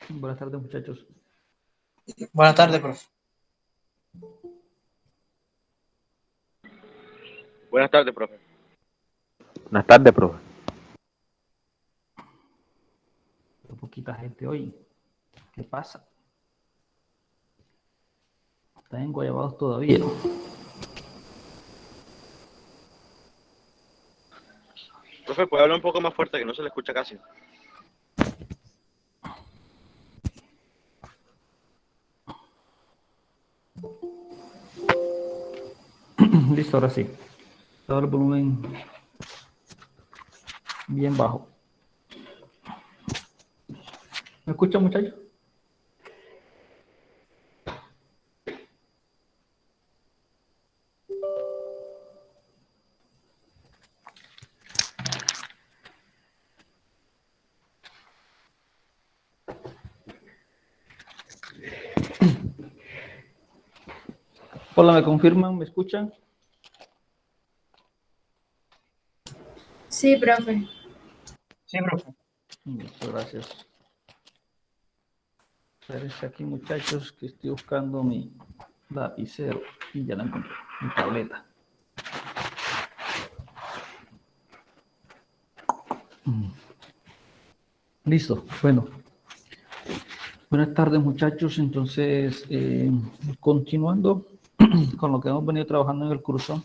Buenas tardes, muchachos. Buenas tardes, profe. Buenas tardes, profe. Buenas tardes, profe. Hay poquita gente hoy. ¿Qué pasa? Están enguayabados todavía. Profe, ¿puede hablar un poco más fuerte que no se le escucha casi? Listo, ahora sí. Todo el volumen bien bajo. ¿Me escuchan, muchachos? Hola, ¿me confirman? ¿Me escuchan? Sí, profe. Sí, profe. Muchas gracias. Espérense aquí, muchachos, que estoy buscando mi lapicero y ya la encontré, mi tableta. Listo, bueno. Buenas tardes, muchachos. Entonces, continuando con lo que hemos venido trabajando en el curso,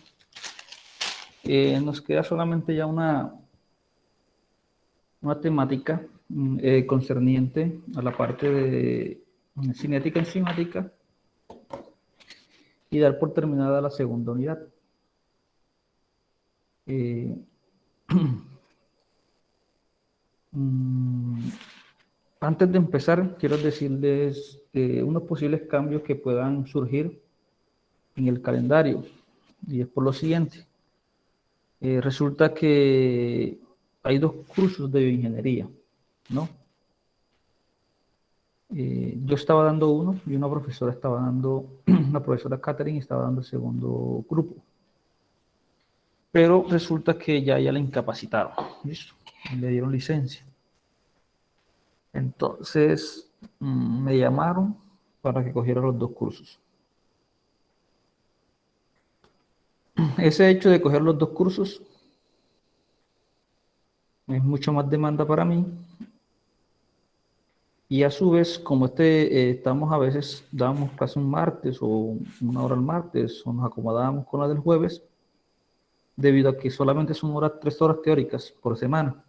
nos queda solamente ya una temática concerniente a la parte de cinética enzimática y dar por terminada la segunda unidad. Antes de empezar, quiero decirles unos posibles cambios que puedan surgir en el calendario, y es por lo siguiente. Resulta que hay dos cursos de bioingeniería, ¿no? Yo estaba dando uno y una profesora estaba dando, la profesora Catherine estaba dando el segundo grupo. Pero resulta que ya la incapacitaron, ¿listo? Le dieron licencia. Entonces me llamaron para que cogiera los dos cursos. Ese hecho de coger los dos cursos es mucho más demanda para mí. Y a su vez, como estamos a veces, damos casi un martes o una hora el martes, o nos acomodábamos con la del jueves, debido a que solamente son 3 horas teóricas por semana.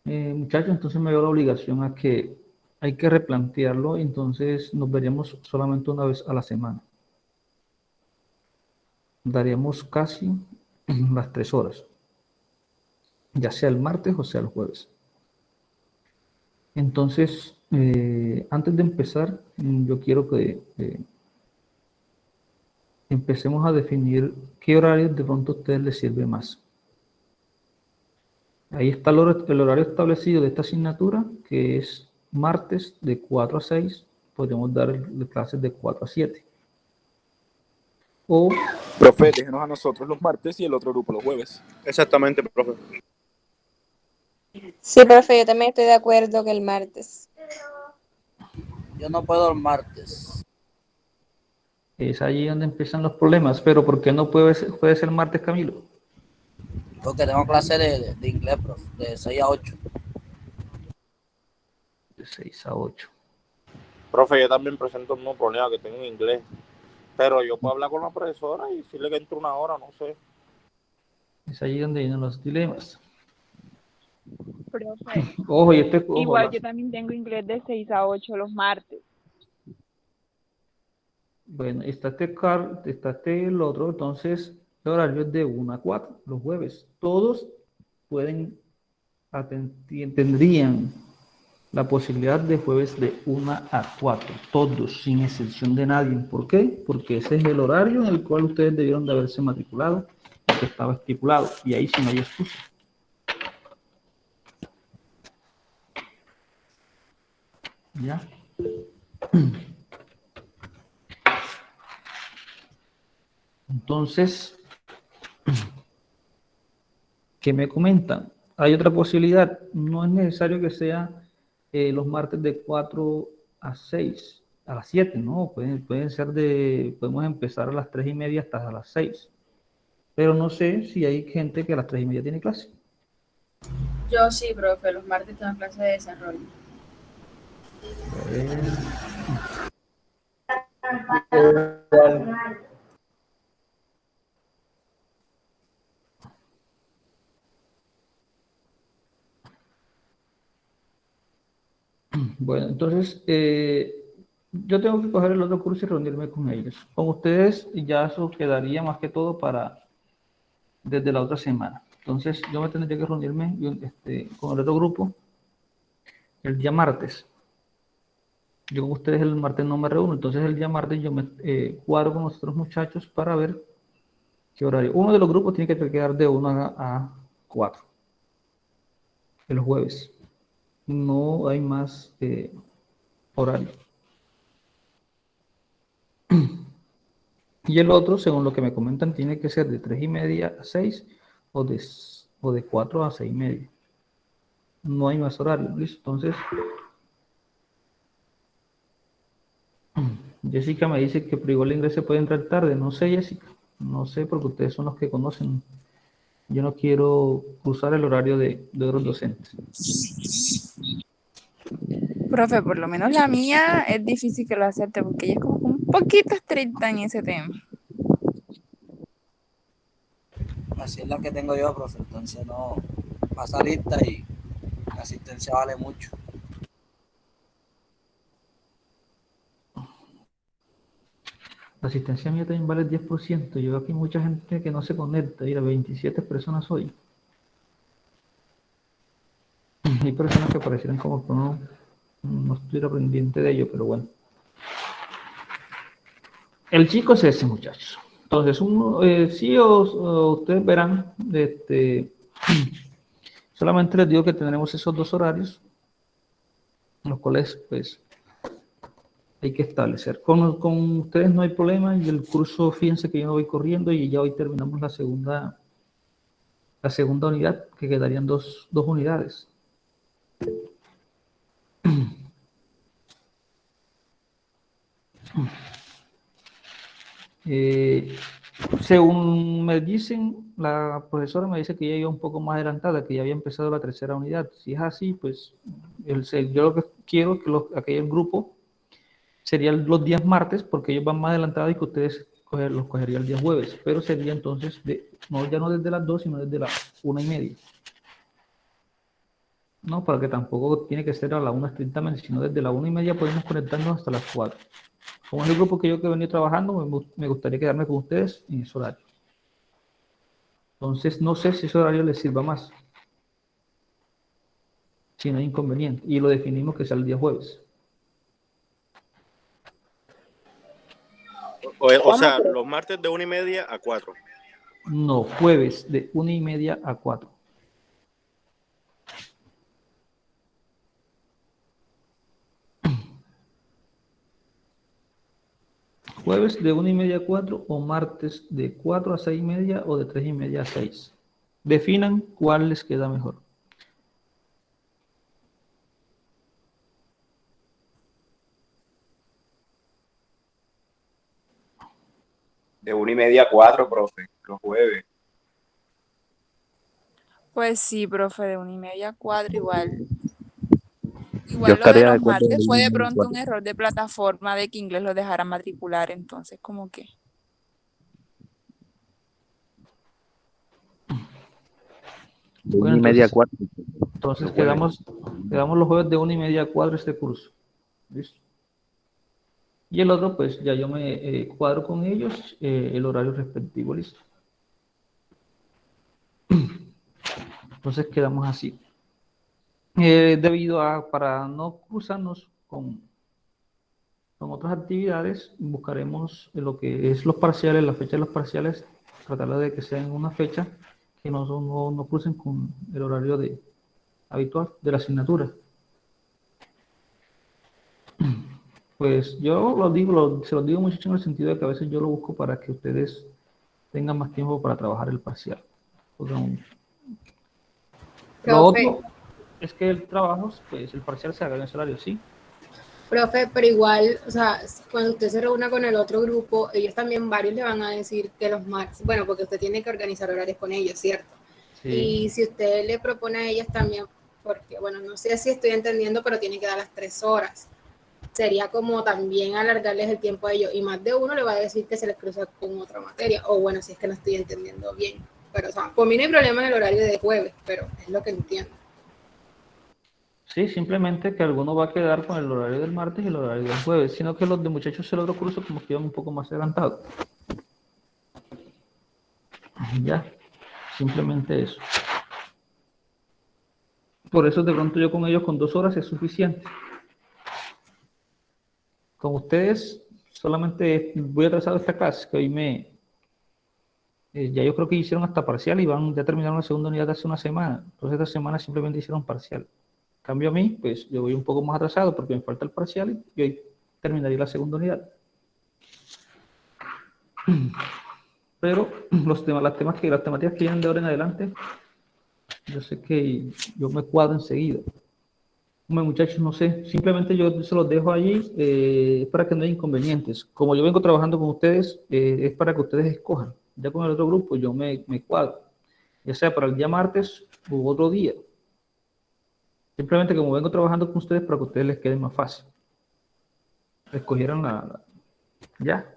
Muchachos, entonces me dio la obligación a que hay que replantearlo, entonces nos veríamos solamente una vez a la semana. Daríamos casi las 3 horas, ya sea el martes o sea el jueves. Entonces, antes de empezar, yo quiero que empecemos a definir qué horario de pronto a ustedes les sirve más. Ahí está el horario establecido de esta asignatura, que es martes de 4 a 6. Podemos dar clases de 4 a 7. O, Profe, déjenos a nosotros los martes y el otro grupo los jueves. Exactamente, profe. Sí, profe, yo también estoy de acuerdo que el martes. Yo no puedo el martes. es allí donde empiezan los problemas. Pero ¿por qué no puede ser martes, Camilo? Porque tengo clase de inglés, profe, de 6 a 8. De 6 a 8. Profe, yo también presento un nuevo problema que tengo en inglés. Pero yo puedo hablar con la profesora y decirle que entro una hora, no sé. Es allí donde vienen los dilemas. Profe, Ojo, ojo, igual yo también tengo inglés de 6 a 8 los martes. Bueno, está el otro, entonces el horario es de 1 a 4, los jueves. Todos tendrían la posibilidad de jueves de 1 a 4, todos, sin excepción de nadie. ¿Por qué? Porque ese es el horario en el cual ustedes debieron de haberse matriculado, que estaba estipulado, y ahí sí no hay excusa. ¿Ya? Entonces, ¿qué me comentan? hay otra posibilidad. No es necesario que sea los martes de 4 a 6, a las 7, ¿no? Pueden ser podemos empezar a las 3:30 hasta a las 6. Pero no sé si hay gente que a las 3:30 tiene clase. Yo sí, profe, los martes tengo clase de desarrollo. Bueno, entonces yo tengo que coger el otro curso y reunirme con ellos. Con ustedes ya eso quedaría más que todo para desde la otra semana. Entonces yo me tendría que reunirme con el otro grupo el día martes. Yo con ustedes el martes no me reúno, entonces el día martes yo me cuadro con los otros muchachos para ver qué horario. Uno de los grupos tiene que quedar de 1 a 4 el jueves. No hay más horario. Y el otro, según lo que me comentan, tiene que ser de 3:30 a 6 o de 4 a 6:30. No hay más horario, ¿listo? Entonces, Jessica me dice que por igual inglés se puede entrar tarde. No sé, Jessica. No sé, porque ustedes son los que conocen. Yo no quiero cruzar el horario de otros docentes. Profe, por lo menos la mía es difícil que lo acepte porque ella es como un poquito estricta en ese tema. Así es la que tengo yo, profe. Entonces no pasa lista y la asistencia vale mucho. La asistencia mía también vale el 10%. Yo veo aquí mucha gente que no se conecta. Mira, 27 personas hoy. Hay personas que parecieran como que no estuviera pendiente de ello, pero bueno. El chico es ese, muchachos. Entonces, sí o ustedes verán, solamente les digo que tendremos esos dos horarios, los cuales, pues, hay que establecer. Con ustedes no hay problema, y el curso, fíjense que yo no voy corriendo, y ya hoy terminamos la segunda unidad, que quedarían dos unidades. Según me dicen, la profesora me dice que ya iba un poco más adelantada, que ya había empezado la tercera unidad. Si es así, pues yo lo que quiero es que aquel grupo serían los días martes, porque ellos van más adelantados y que ustedes los cogerían el día jueves, pero sería entonces ya no desde las 2, sino desde las 1:30. No, para que tampoco tiene que ser a la 1 estrictamente, sino desde la 1:30 podemos conectarnos hasta las 4. Como es el grupo que yo he venido trabajando, me gustaría quedarme con ustedes en ese horario. Entonces, no sé si ese horario les sirva más. Si no hay inconveniente. Y lo definimos que sea el día jueves. O sea, los martes de 1:30 a 4. No, jueves de 1:30 a 4. Jueves de 1:30 a 4 o martes de 4 a 6:30 o de 3:30 a 6. Definan cuál les queda mejor. De 1:30 a 4, profe, los jueves. Pues sí, profe, de 1:30 a 4 igual. Yo Igual lo de estaría de los acuerdo martes en fue de 1:30 a pronto un 4. error de plataforma de que inglés lo dejara matricular, entonces como que... De Bueno, 1:30 a 4. entonces Los jueves. quedamos los jueves de 1:30 a 4 este curso. ¿Listo? Y el otro, pues ya yo me cuadro con ellos el horario respectivo. ¿Listo? Entonces quedamos así. Para no cruzarnos con otras actividades, buscaremos lo que es los parciales, la fecha de los parciales, tratar de que sean una fecha que no crucen con el horario habitual de la asignatura. Pues yo se los digo mucho en el sentido de que a veces yo lo busco para que ustedes tengan más tiempo para trabajar el parcial. Lo Profe, otro es que el trabajo, pues el parcial se haga en ese horario, sí. profe, pero igual, o sea, cuando usted se reúna con el otro grupo, ellos también varios le van a decir que los martes, bueno, porque usted tiene que organizar horarios con ellos, ¿cierto? Sí. Y si usted le propone a ellas también, porque, bueno, no sé si estoy entendiendo, pero tiene que dar las 3 horas. Sería como también alargarles el tiempo a ellos. Y más de uno le va a decir que se les cruza con otra materia. O bueno, si es que no estoy entendiendo bien. Pero, o sea, por mí no hay problema en el horario de jueves, pero es lo que entiendo. Sí, simplemente que alguno va a quedar con el horario del martes y el horario del jueves, sino que los de muchachos del otro curso como que iban un poco más adelantados. Ya, simplemente eso. Por eso de pronto yo con ellos con 2 horas es suficiente. Con ustedes solamente voy atrasado esta clase, que hoy ya yo creo que hicieron hasta parcial y ya terminaron la segunda unidad hace una semana. Entonces esta semana simplemente hicieron parcial. En cambio a mí, pues yo voy un poco más atrasado porque me falta el parcial y hoy terminaría la segunda unidad. Pero las temáticas que vienen de ahora en adelante, yo sé que yo me cuadro enseguida. Muchachos, no sé, simplemente yo se los dejo allí para que no haya inconvenientes. Como yo vengo trabajando con ustedes, es para que ustedes escojan. Ya con el otro grupo yo me cuadro, ya sea para el día martes u otro día. Simplemente como vengo trabajando con ustedes para que a ustedes les quede más fácil. Escogieron ya.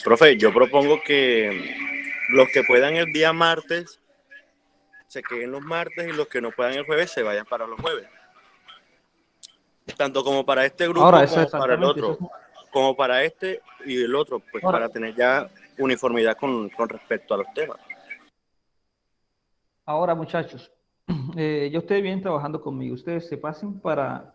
Profe, yo propongo que los que puedan el día martes se queden los martes y los que no puedan el jueves se vayan para los jueves. Tanto como para este grupo Ahora, como para el exactamente, otro. Como para este y el otro, pues Ahora, para tener ya uniformidad con respecto a los temas. ahora, muchachos, ya ustedes vienen trabajando conmigo. Ustedes se pasen para...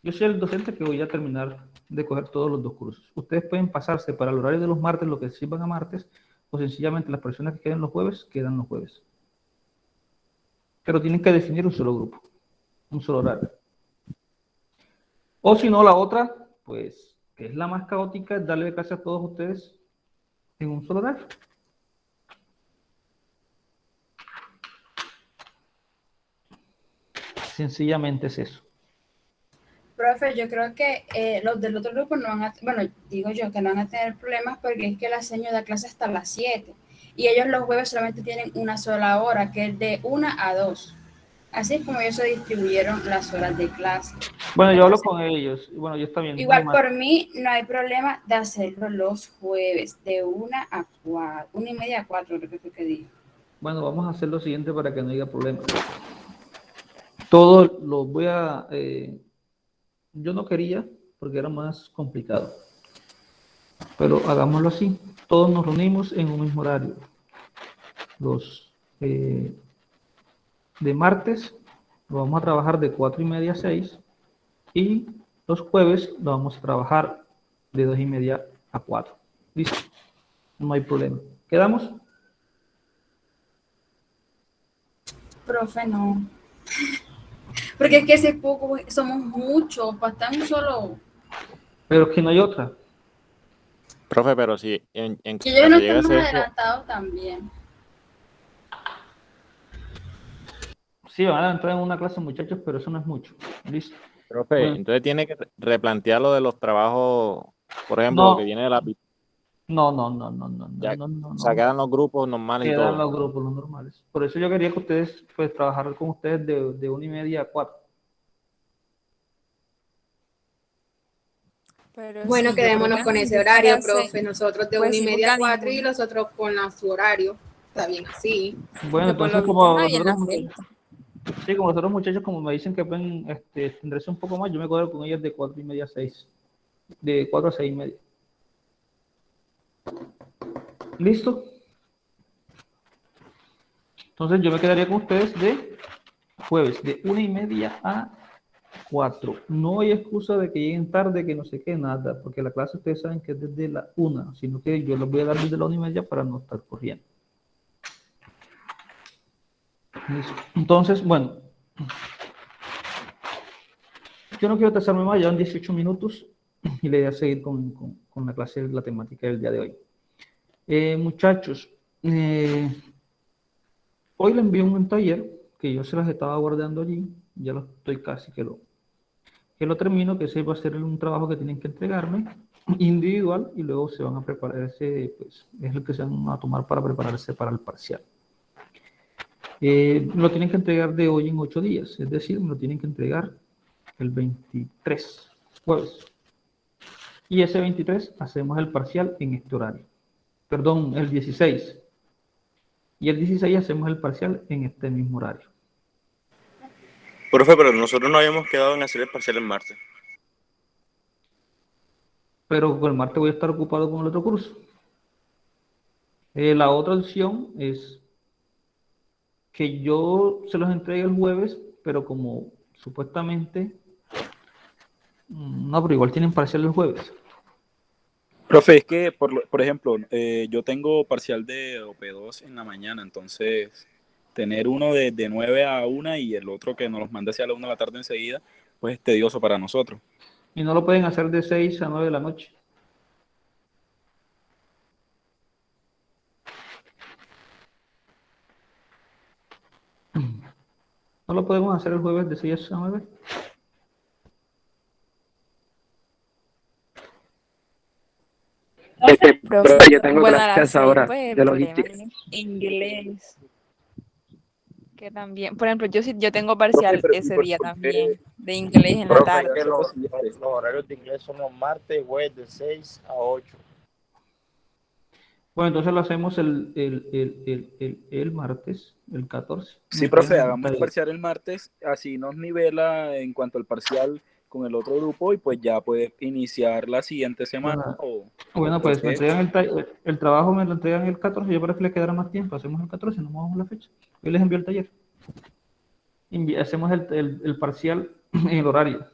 Yo soy el docente que voy a terminar de coger todos los 2 cursos. Ustedes pueden pasarse para el horario de los martes, lo que sirvan a martes, o sencillamente las personas que queden los jueves, quedan los jueves. Pero tienen que definir un solo grupo, un solo horario. O si no, la otra, pues, que es la más caótica, es darle clase a todos ustedes en un solo horario. Sencillamente es eso. Profe, yo creo que los del otro grupo no van a, bueno, digo yo que no van a tener problemas porque es que la señora da clase hasta las 7 y ellos los jueves solamente tienen una sola hora, que es de 1 a 2. Así es como ellos se distribuyeron las horas de clase. Bueno, yo hablo con ellos. Bueno, yo también. Igual por mí no hay problema de hacerlo los jueves de 1 a 4, 1:30 a 4, creo que fue que dije. Bueno, vamos a hacer lo siguiente para que no haya problema. Todo lo voy a... yo no quería porque era más complicado. Pero hagámoslo así. Todos nos reunimos en un mismo horario. Los de martes lo vamos a trabajar de 4:30 a 6 y los jueves lo vamos a trabajar de 2:30 a 4. ¿Listo? No hay problema. ¿Quedamos? Profe, no. Porque es que ese poco, somos muchos, para estar en un solo... Pero que no hay otra. Profe, pero si Que ellos no estén más eso, adelantados también. Sí, van a entrar en una clase, muchachos, pero eso no es mucho. ¿Listo? profe, Bueno. entonces tiene que replantear lo de los trabajos, por ejemplo, No. lo que viene de la... No. Ya, o sea, quedan los grupos normales y Quedan todo. los grupos, los normales. Por eso yo quería que ustedes, pues, trabajar con ustedes de 1:30 a 4. Pero Bueno, sí, yo creo quedémonos que con es ese difícil horario, hacer. profe. Nosotros de Pues 1:30 a sí, porque 4 y los otros con su horario. Está bien así. Bueno, que por entonces lo visto como nadie nosotros, acepta. sí, como los otros muchachos, como me dicen que pueden extenderse un poco más, yo me cuadro con ellos de 4:30 a 6. De 4 a 6:30. ¿Listo? Entonces yo me quedaría con ustedes de jueves, de 1:30 a 4. No hay excusa de que lleguen tarde, que no sé qué, nada, porque la clase ustedes saben que es desde la 1, sino que yo les voy a dar desde la 1:30 para no estar corriendo. Listo. Entonces, bueno, yo no quiero trazarme más, ya en 18 minutos y la idea es seguir con la clase, la temática del día de hoy. Muchachos, Hoy le envío un taller que yo se las estaba guardando allí, ya lo estoy casi que lo termino, que ese va a ser un trabajo que tienen que entregarme individual y luego se van a preparar ese, pues es el que se van a tomar para prepararse para el parcial. Lo tienen que entregar de hoy en 8 días, es decir, me lo tienen que entregar el 23, jueves. Y ese 23 hacemos el parcial en este horario. Perdón, el 16. Y el 16 hacemos el parcial en este mismo horario. Profe, pero nosotros no habíamos quedado en hacer el parcial el martes. Pero el martes voy a estar ocupado con el otro curso. La otra opción es que yo se los entregue el jueves, pero como supuestamente, no, pero igual tienen parcial el jueves. Profe, es que, por ejemplo, yo tengo parcial de OP2 en la mañana, entonces tener uno de 9 a 1 y el otro que nos los mande hacia la 1 de la tarde enseguida, pues es tedioso para nosotros. Y no lo pueden hacer de 6 a 9 de la noche. ¿No lo podemos hacer el jueves de 6 a 9? Profe, Yo tengo bueno, a las clases 6, ahora pues el de problema logística. es inglés. Que también, por ejemplo, yo tengo Profe, parcial pero ese ¿por día qué? también, de inglés en la Profe, tarde. que los horarios de inglés son los martes y jueves de 6 a 8. Bueno, entonces lo hacemos el martes, el 14. Me Sí, profe, entregan el hagamos el taller. parcial el martes, así nos nivela en cuanto al parcial con el otro grupo y pues ya puede iniciar la siguiente semana. Bueno, pues me entonces, entregan el trabajo, me lo entregan el 14, yo para que le quedara más tiempo, hacemos el 14, no movemos la fecha. Yo les envío el taller. Hacemos el parcial en el horario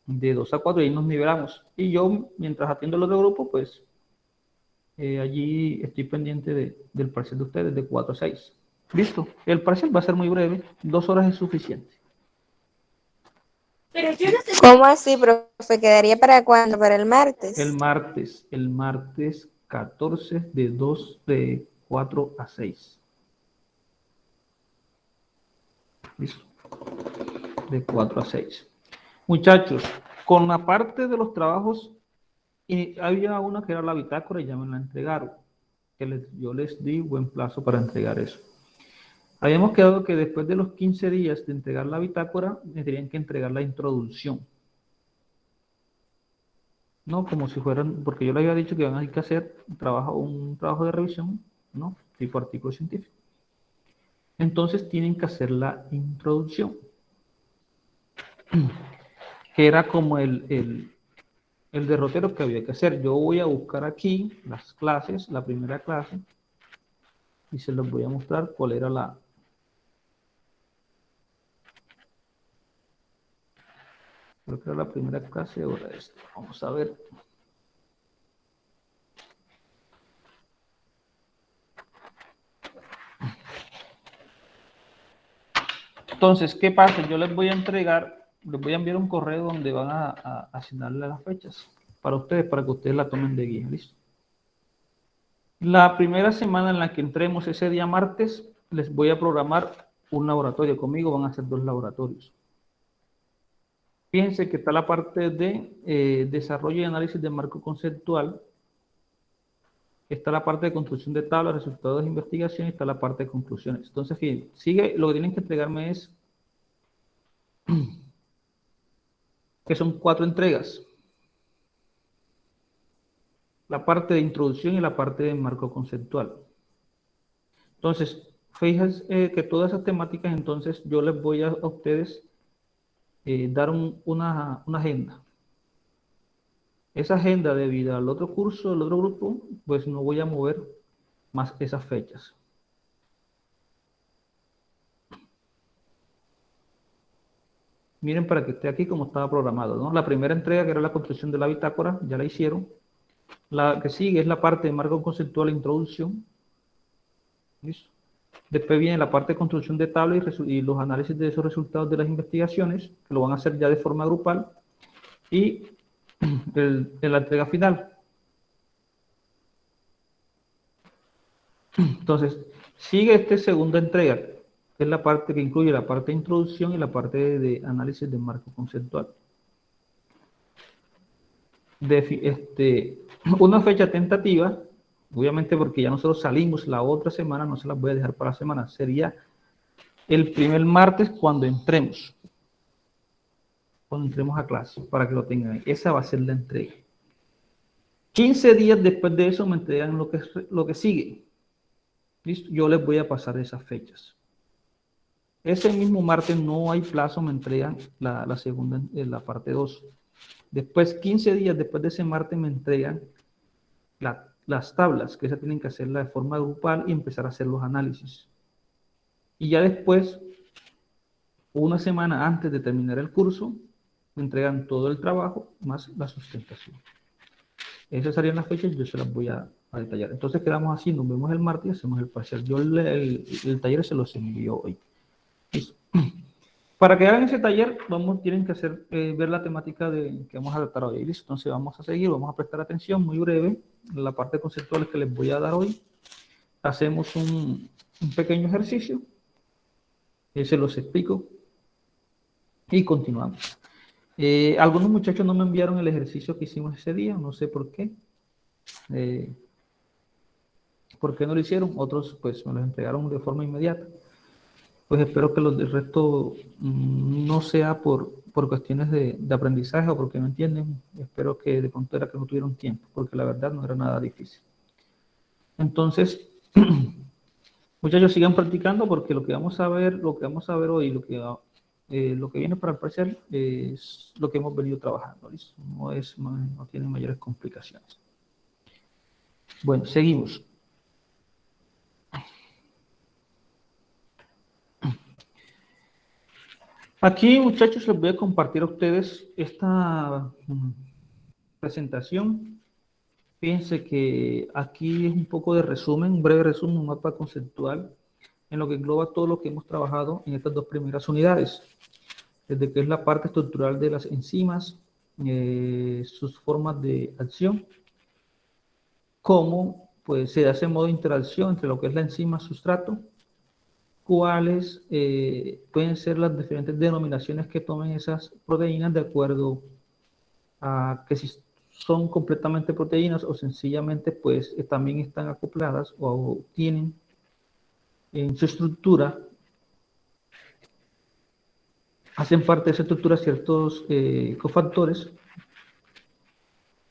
de 2 a 4 y ahí nos nivelamos. Y yo, mientras atiendo el otro grupo, pues allí estoy pendiente del parcial de ustedes de 4 a 6. Listo. El parcial va a ser muy breve, 2 horas es suficiente. ¿Cómo así, profe? ¿Quedaría para cuándo? ¿Para el martes? El martes 14 de 4 a 6. Listo. De 4 a 6. Muchachos, con la parte de los trabajos, había una que era la bitácora y ya me la entregaron. Yo les di buen plazo para entregar eso. Habíamos quedado que después de los 15 días de entregar la bitácora, me tenían que entregar la introducción. No, como si fueran, porque yo les había dicho que iban a hacer un trabajo de revisión, ¿no? Tipo artículo científico. Entonces tienen que hacer la introducción, que era como el derrotero que había que hacer. Yo voy a buscar aquí las clases, la primera clase, y se los voy a mostrar cuál era creo que era la primera clase, ahora esto. Vamos a ver. Entonces, ¿qué pasa? Yo les voy a enviar un correo donde van a asignarle las fechas para ustedes, para que ustedes la tomen de guía, ¿listo? La primera semana en la que entremos ese día martes, les voy a programar un laboratorio. Conmigo van a hacer 2 laboratorios. Fíjense que está la parte de desarrollo y análisis de marco conceptual. Está la parte de construcción de tablas, resultados de investigación y está la parte de conclusiones. Entonces, fíjense, lo que tienen que entregarme es que son 4 entregas. La parte de introducción y la parte de marco conceptual. Entonces, fíjense que todas esas temáticas, entonces, yo les voy a ustedes dar una agenda. Esa agenda, debido al otro curso, al otro grupo, pues no voy a mover más esas fechas. Miren para que esté aquí como estaba programado, ¿no? La primera entrega, que era la construcción de la bitácora, ya la hicieron. La que sigue es la parte de marco conceptual e introducción. ¿Listo? Después viene la parte de construcción de tablas y los análisis de esos resultados de las investigaciones, que lo van a hacer ya de forma grupal. Y la entrega final. Entonces, Sigue esta segunda entrega, que es la parte que incluye la parte de introducción y la parte de análisis de marco conceptual. Una fecha tentativa, obviamente porque ya nosotros salimos la otra semana, no se las voy a dejar para la semana, sería el primer martes cuando entremos a clase, para que lo tengan ahí. Esa va a ser la entrega. 15 días después de eso me entregan lo que sigue. ¿Listo? Yo les voy a pasar esas fechas. Ese mismo martes no hay plazo, me entregan la segunda, la parte 2. Después, 15 días después de ese martes, me entregan las tablas, que esas tienen que hacerlas de forma grupal y empezar a hacer los análisis. Y ya después, una semana antes de terminar el curso, me entregan todo el trabajo más la sustentación. Esas serían las fechas, yo se las voy a detallar. Entonces quedamos así, nos vemos el martes y hacemos el parcial. Yo el taller se los envío hoy. ¿Listo? Para que hagan ese taller, tienen que ver la temática que vamos a tratar hoy. ¿Listo? Entonces vamos a seguir, vamos a prestar atención muy breve en la parte conceptual que les voy a dar hoy. Hacemos un pequeño ejercicio, se los explico y continuamos. Algunos muchachos no me enviaron el ejercicio que hicimos ese día, no sé por qué. ¿Por qué no lo hicieron? Otros pues me los entregaron de forma inmediata. Pues espero que los del resto no sea por cuestiones de aprendizaje o porque no entienden. Espero que de pronto era que no tuvieron tiempo, porque la verdad no era nada difícil. Entonces, muchachos, sigan practicando porque lo que vamos a ver hoy, lo que viene para el parcial es lo que hemos venido trabajando, ¿listo? No tiene mayores complicaciones. Bueno, seguimos. Aquí, muchachos, les voy a compartir a ustedes esta presentación. Fíjense que aquí es un poco de resumen, un breve resumen, un mapa conceptual en lo que engloba todo lo que hemos trabajado en estas dos primeras unidades, desde que es la parte estructural de las enzimas, sus formas de acción, cómo pues, se hace modo de interacción entre lo que es la enzima sustrato, cuáles pueden ser las diferentes denominaciones que tomen esas proteínas de acuerdo a que si son completamente proteínas o sencillamente pues también están acopladas o tienen en su estructura, hacen parte de esa estructura ciertos cofactores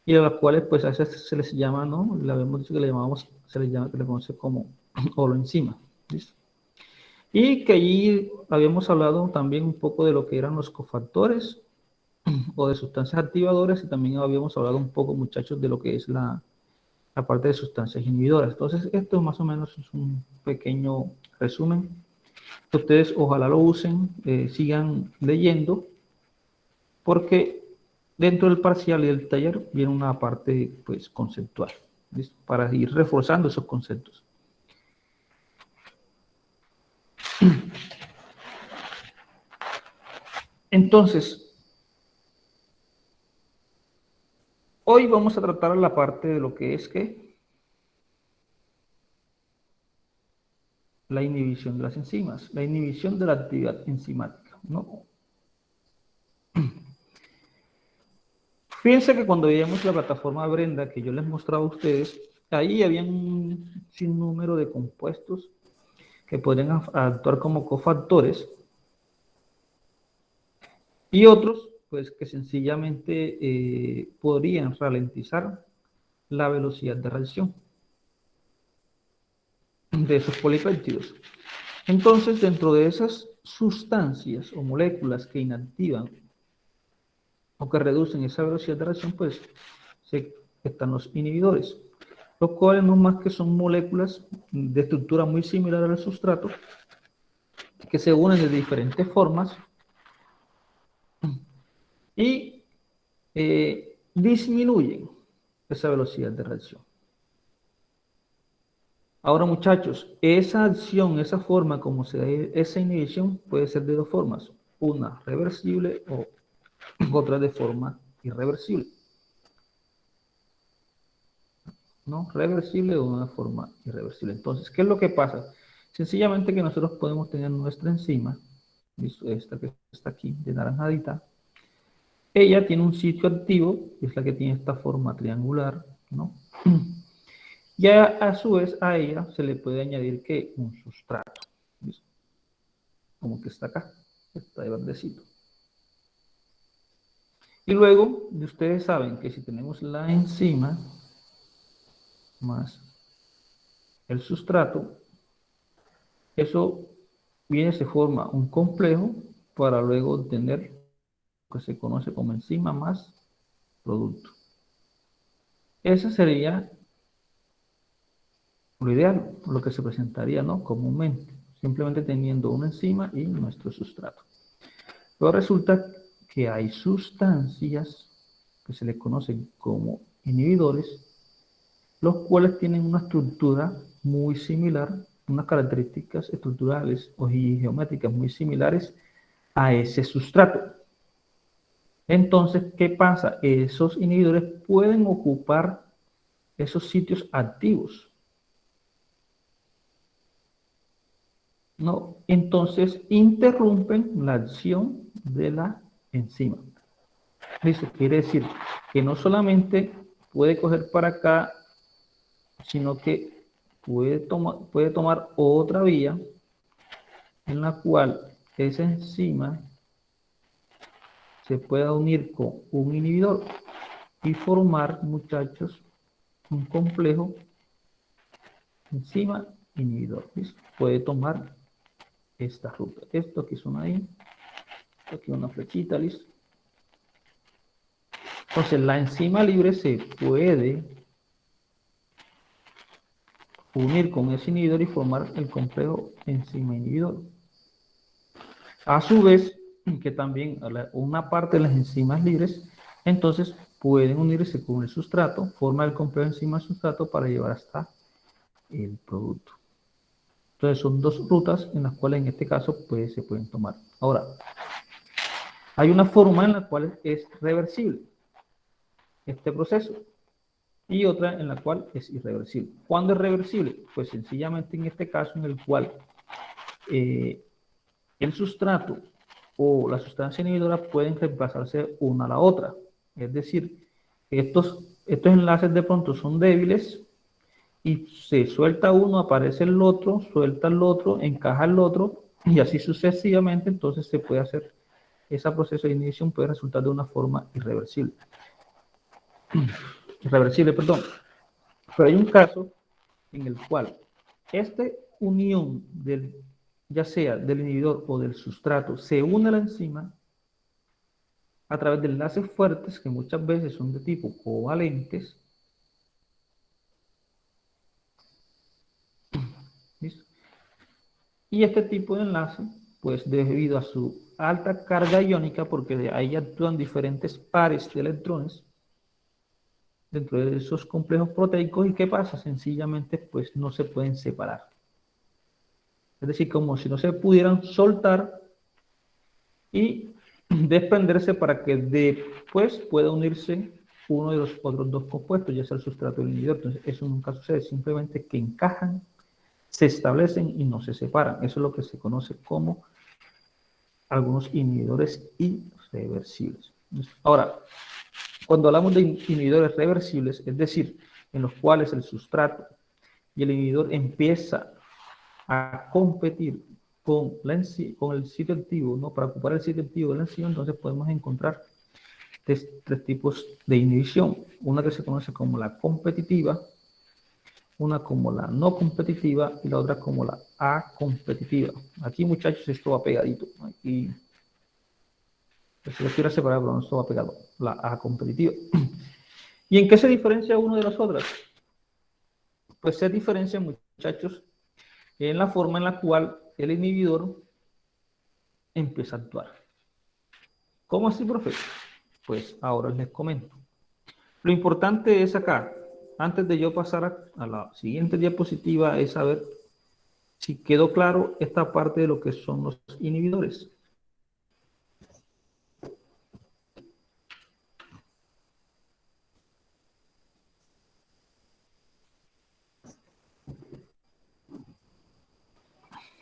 y a los cuales pues a veces se les llama, ¿no? Le habíamos dicho que le conoce como holoenzima. ¿Listo? Y que allí habíamos hablado también un poco de lo que eran los cofactores o de sustancias activadoras y también habíamos hablado un poco, muchachos, de lo que es la parte de sustancias inhibidoras. Entonces, esto más o menos es un pequeño resumen. Ustedes ojalá lo usen, sigan leyendo, porque dentro del parcial y del taller viene una parte pues conceptual, ¿listo? Para ir reforzando esos conceptos. Entonces, hoy vamos a tratar la parte de lo que es la inhibición de las enzimas, la inhibición de la actividad enzimática, ¿no? Fíjense que cuando veíamos la plataforma Brenda que yo les mostraba a ustedes, ahí había un sinnúmero de compuestos que podrían actuar como cofactores y otros pues que sencillamente podrían ralentizar la velocidad de reacción de esos polipéptidos. Entonces, dentro de esas sustancias o moléculas que inactivan o que reducen esa velocidad de reacción, pues están los inhibidores, los cuales no más que son moléculas de estructura muy similar al sustrato que se unen de diferentes formas y disminuyen esa velocidad de reacción. Ahora, muchachos, esa acción, esa forma como se da esa inhibición puede ser de dos formas, una reversible o otra de forma irreversible. ¿No? Reversible o una forma irreversible. Entonces, ¿qué es lo que pasa? Sencillamente que nosotros podemos tener nuestra enzima, esta que está aquí, de naranjadita. Ella tiene un sitio activo, que es la que tiene esta forma triangular, ¿no? Y a su vez a ella se le puede añadir que un sustrato, ¿listo? Como que está acá, está de verdecito. Y luego, ustedes saben que si tenemos la enzima más el sustrato, eso viene, se forma un complejo para luego obtener lo que se conoce como enzima más producto. Ese sería lo ideal, lo que se presentaría, ¿no? Comúnmente, simplemente teniendo una enzima y nuestro sustrato. Pero resulta que hay sustancias que se les conocen como inhibidores, los cuales tienen una estructura muy similar, unas características estructurales o geométricas muy similares a ese sustrato. Entonces, ¿qué pasa? Esos inhibidores pueden ocupar esos sitios activos, ¿no? Entonces, interrumpen la acción de la enzima. Eso quiere decir que no solamente puede coger para acá, sino que puede tomar otra vía en la cual esa enzima se pueda unir con un inhibidor y formar, muchachos, un complejo enzima inhibidor. ¿Listo? Puede tomar esta ruta. Esto que son ahí, aquí una flechita, listo. Entonces la enzima libre se puede unir con ese inhibidor y formar el complejo enzima inhibidor. A su vez, que también una parte de las enzimas libres, entonces pueden unirse con el sustrato, formar el complejo enzima sustrato para llevar hasta el producto. Entonces son dos rutas en las cuales en este caso pues, se pueden tomar. Ahora, hay una forma en la cual es reversible este proceso y otra en la cual es irreversible. ¿Cuándo es reversible? Pues sencillamente en este caso en el cual el sustrato o la sustancia inhibidora pueden reemplazarse una a la otra. Es decir, estos enlaces de pronto son débiles y se suelta uno, aparece el otro, suelta el otro, encaja el otro y así sucesivamente. Entonces se puede hacer, ese proceso de inhibición puede resultar de una forma irreversible. Irreversible, perdón. Pero hay un caso en el cual esta unión ya sea del inhibidor o del sustrato se une a la enzima a través de enlaces fuertes que muchas veces son de tipo covalentes. ¿Listo? Y este tipo de enlace, pues debido a su alta carga iónica, porque de ahí actúan diferentes pares de electrones dentro de esos complejos proteicos, ¿y qué pasa? Sencillamente, pues no se pueden separar. Es decir, como si no se pudieran soltar y desprenderse para que después pueda unirse uno de los otros dos compuestos, ya sea el sustrato o el inhibidor. Entonces, eso nunca sucede, simplemente que encajan, se establecen y no se separan. Eso es lo que se conoce como algunos inhibidores irreversibles. Ahora, cuando hablamos de inhibidores reversibles, es decir, en los cuales el sustrato y el inhibidor empieza a competir con el sitio activo, ¿no? Para ocupar el sitio activo de la enzima, entonces podemos encontrar tres tipos de inhibición. Una que se conoce como la competitiva, una como la no competitiva y la otra como la acompetitiva. Aquí, muchachos, esto va pegadito. Aquí, si lo quiero separar, pero no, esto va pegado. La acompetitiva. ¿Y en qué se diferencia uno de las otras? Pues se diferencia, muchachos, en la forma en la cual el inhibidor empieza a actuar. ¿Cómo así, profe? Pues ahora les comento. Lo importante es acá, antes de yo pasar a la siguiente diapositiva, es saber si quedó claro esta parte de lo que son los inhibidores.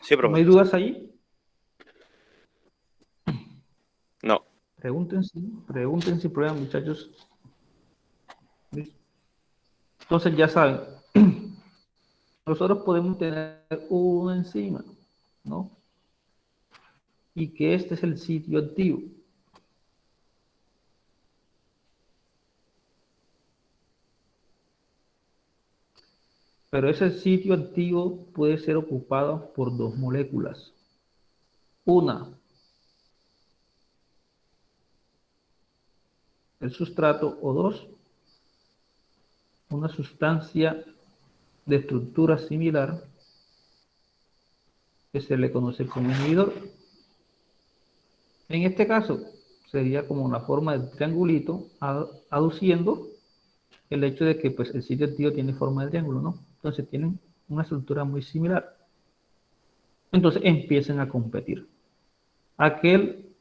Sí, ¿No hay profe. dudas ahí? No. Pregunten si prueban, muchachos. ¿Listo? Entonces ya saben, nosotros podemos tener una enzima, ¿no? Y que este es el sitio activo. Pero ese sitio activo puede ser ocupado por dos moléculas. Una, el sustrato, o dos, una sustancia de estructura similar que se le conoce como inhibidor. En este caso, sería como una forma de triangulito aduciendo el hecho de que pues, el sitio activo tiene forma de triángulo, ¿no? Entonces tienen una estructura muy similar. Entonces empiezan a competir. Aquel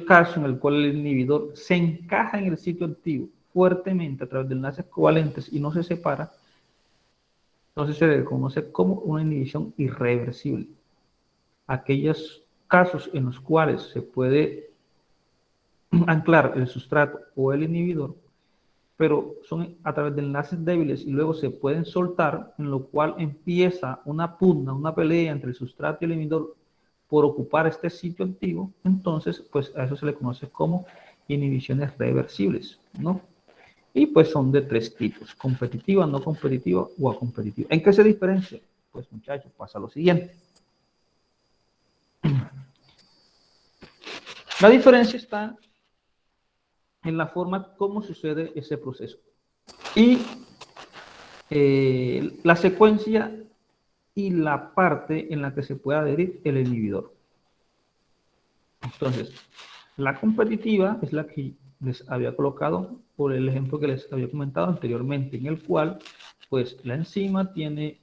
caso en el cual el inhibidor se encaja en el sitio activo fuertemente a través de enlaces covalentes y no se separa, entonces se le conoce como una inhibición irreversible. Aquellos casos en los cuales se puede anclar el sustrato o el inhibidor, pero son a través de enlaces débiles y luego se pueden soltar, en lo cual empieza una pugna, una pelea entre el sustrato y el inhibidor por ocupar este sitio activo, entonces pues a eso se le conoce como inhibiciones reversibles, ¿no? Y pues son de tres tipos: competitiva, no competitiva o acompetitiva. ¿En qué se diferencia? Pues muchachos, pasa lo siguiente. La diferencia está en la forma como sucede ese proceso y la secuencia y la parte en la que se puede adherir el inhibidor. Entonces, la competitiva es la que les había colocado por el ejemplo que les había comentado anteriormente, en el cual pues la enzima tiene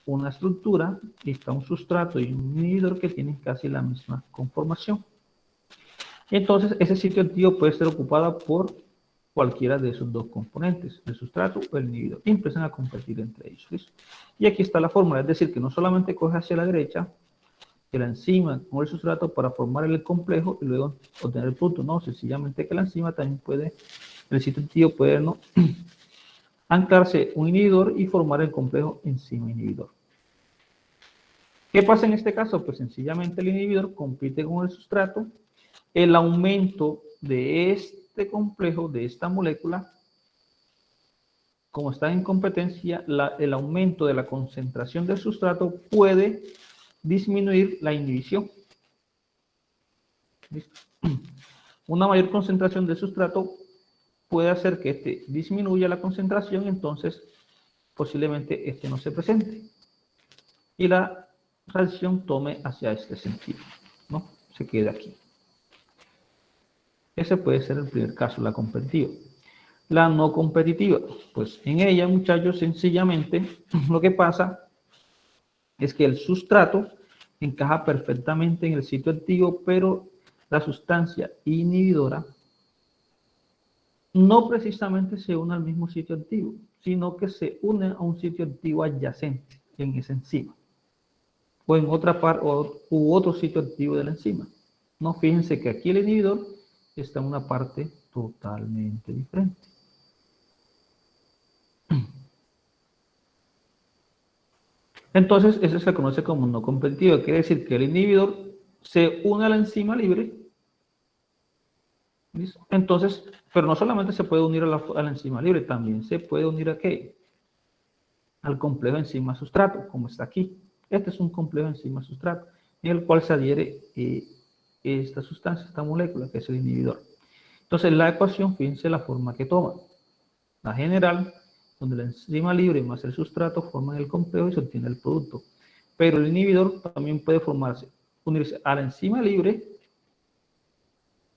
una estructura y está un sustrato y un inhibidor que tienen casi la misma conformación. Entonces, ese sitio activo puede ser ocupado por cualquiera de esos dos componentes, el sustrato o el inhibidor, y empiezan a competir entre ellos. ¿Listo? Y aquí está la fórmula, es decir, que no solamente coge hacia la derecha que la enzima con el sustrato para formar el complejo y luego obtener el producto, no, sencillamente que la enzima también puede, el sitio activo puede no anclarse un inhibidor y formar el complejo enzima-inhibidor. ¿Qué pasa en este caso? Pues sencillamente el inhibidor compite con el sustrato, el aumento de este complejo, de esta molécula, como está en competencia, el aumento de la concentración del sustrato puede disminuir la inhibición. ¿Listo? Una mayor concentración del sustrato puede hacer que este disminuya la concentración, entonces posiblemente este no se presente y la reacción tome hacia este sentido, ¿no? Se quede aquí. Ese puede ser el primer caso, la competitiva. La no competitiva, pues en ella, muchachos, sencillamente lo que pasa es que el sustrato encaja perfectamente en el sitio activo, pero la sustancia inhibidora no precisamente se une al mismo sitio activo, sino que se une a un sitio activo adyacente en esa enzima, o en otra parte, u otro sitio activo de la enzima. No, fíjense que aquí el inhibidor está en una parte totalmente diferente. Entonces, eso se conoce como no competitivo. Quiere decir que el inhibidor se une a la enzima libre. ¿Listo? Entonces, pero no solamente se puede unir a la enzima libre, también se puede unir a ¿qué? Al complejo enzima-sustrato, como está aquí. Este es un complejo enzima-sustrato, en el cual se adhiere esta sustancia, esta molécula, que es el inhibidor. Entonces, la ecuación, fíjense la forma que toma. La general, donde la enzima libre más el sustrato forman el complejo y se obtiene el producto. Pero el inhibidor también puede unirse a la enzima libre,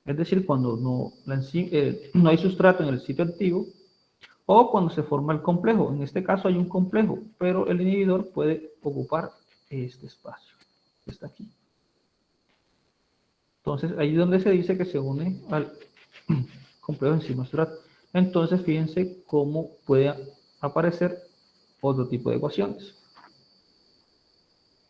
es decir, cuando no hay sustrato en el sitio activo, o cuando se forma el complejo. En este caso hay un complejo, pero el inhibidor puede ocupar este espacio que está aquí. Entonces, ahí es donde se dice que se une al complejo enzima-sustrato. Entonces, fíjense cómo puede aparecer otro tipo de ecuaciones.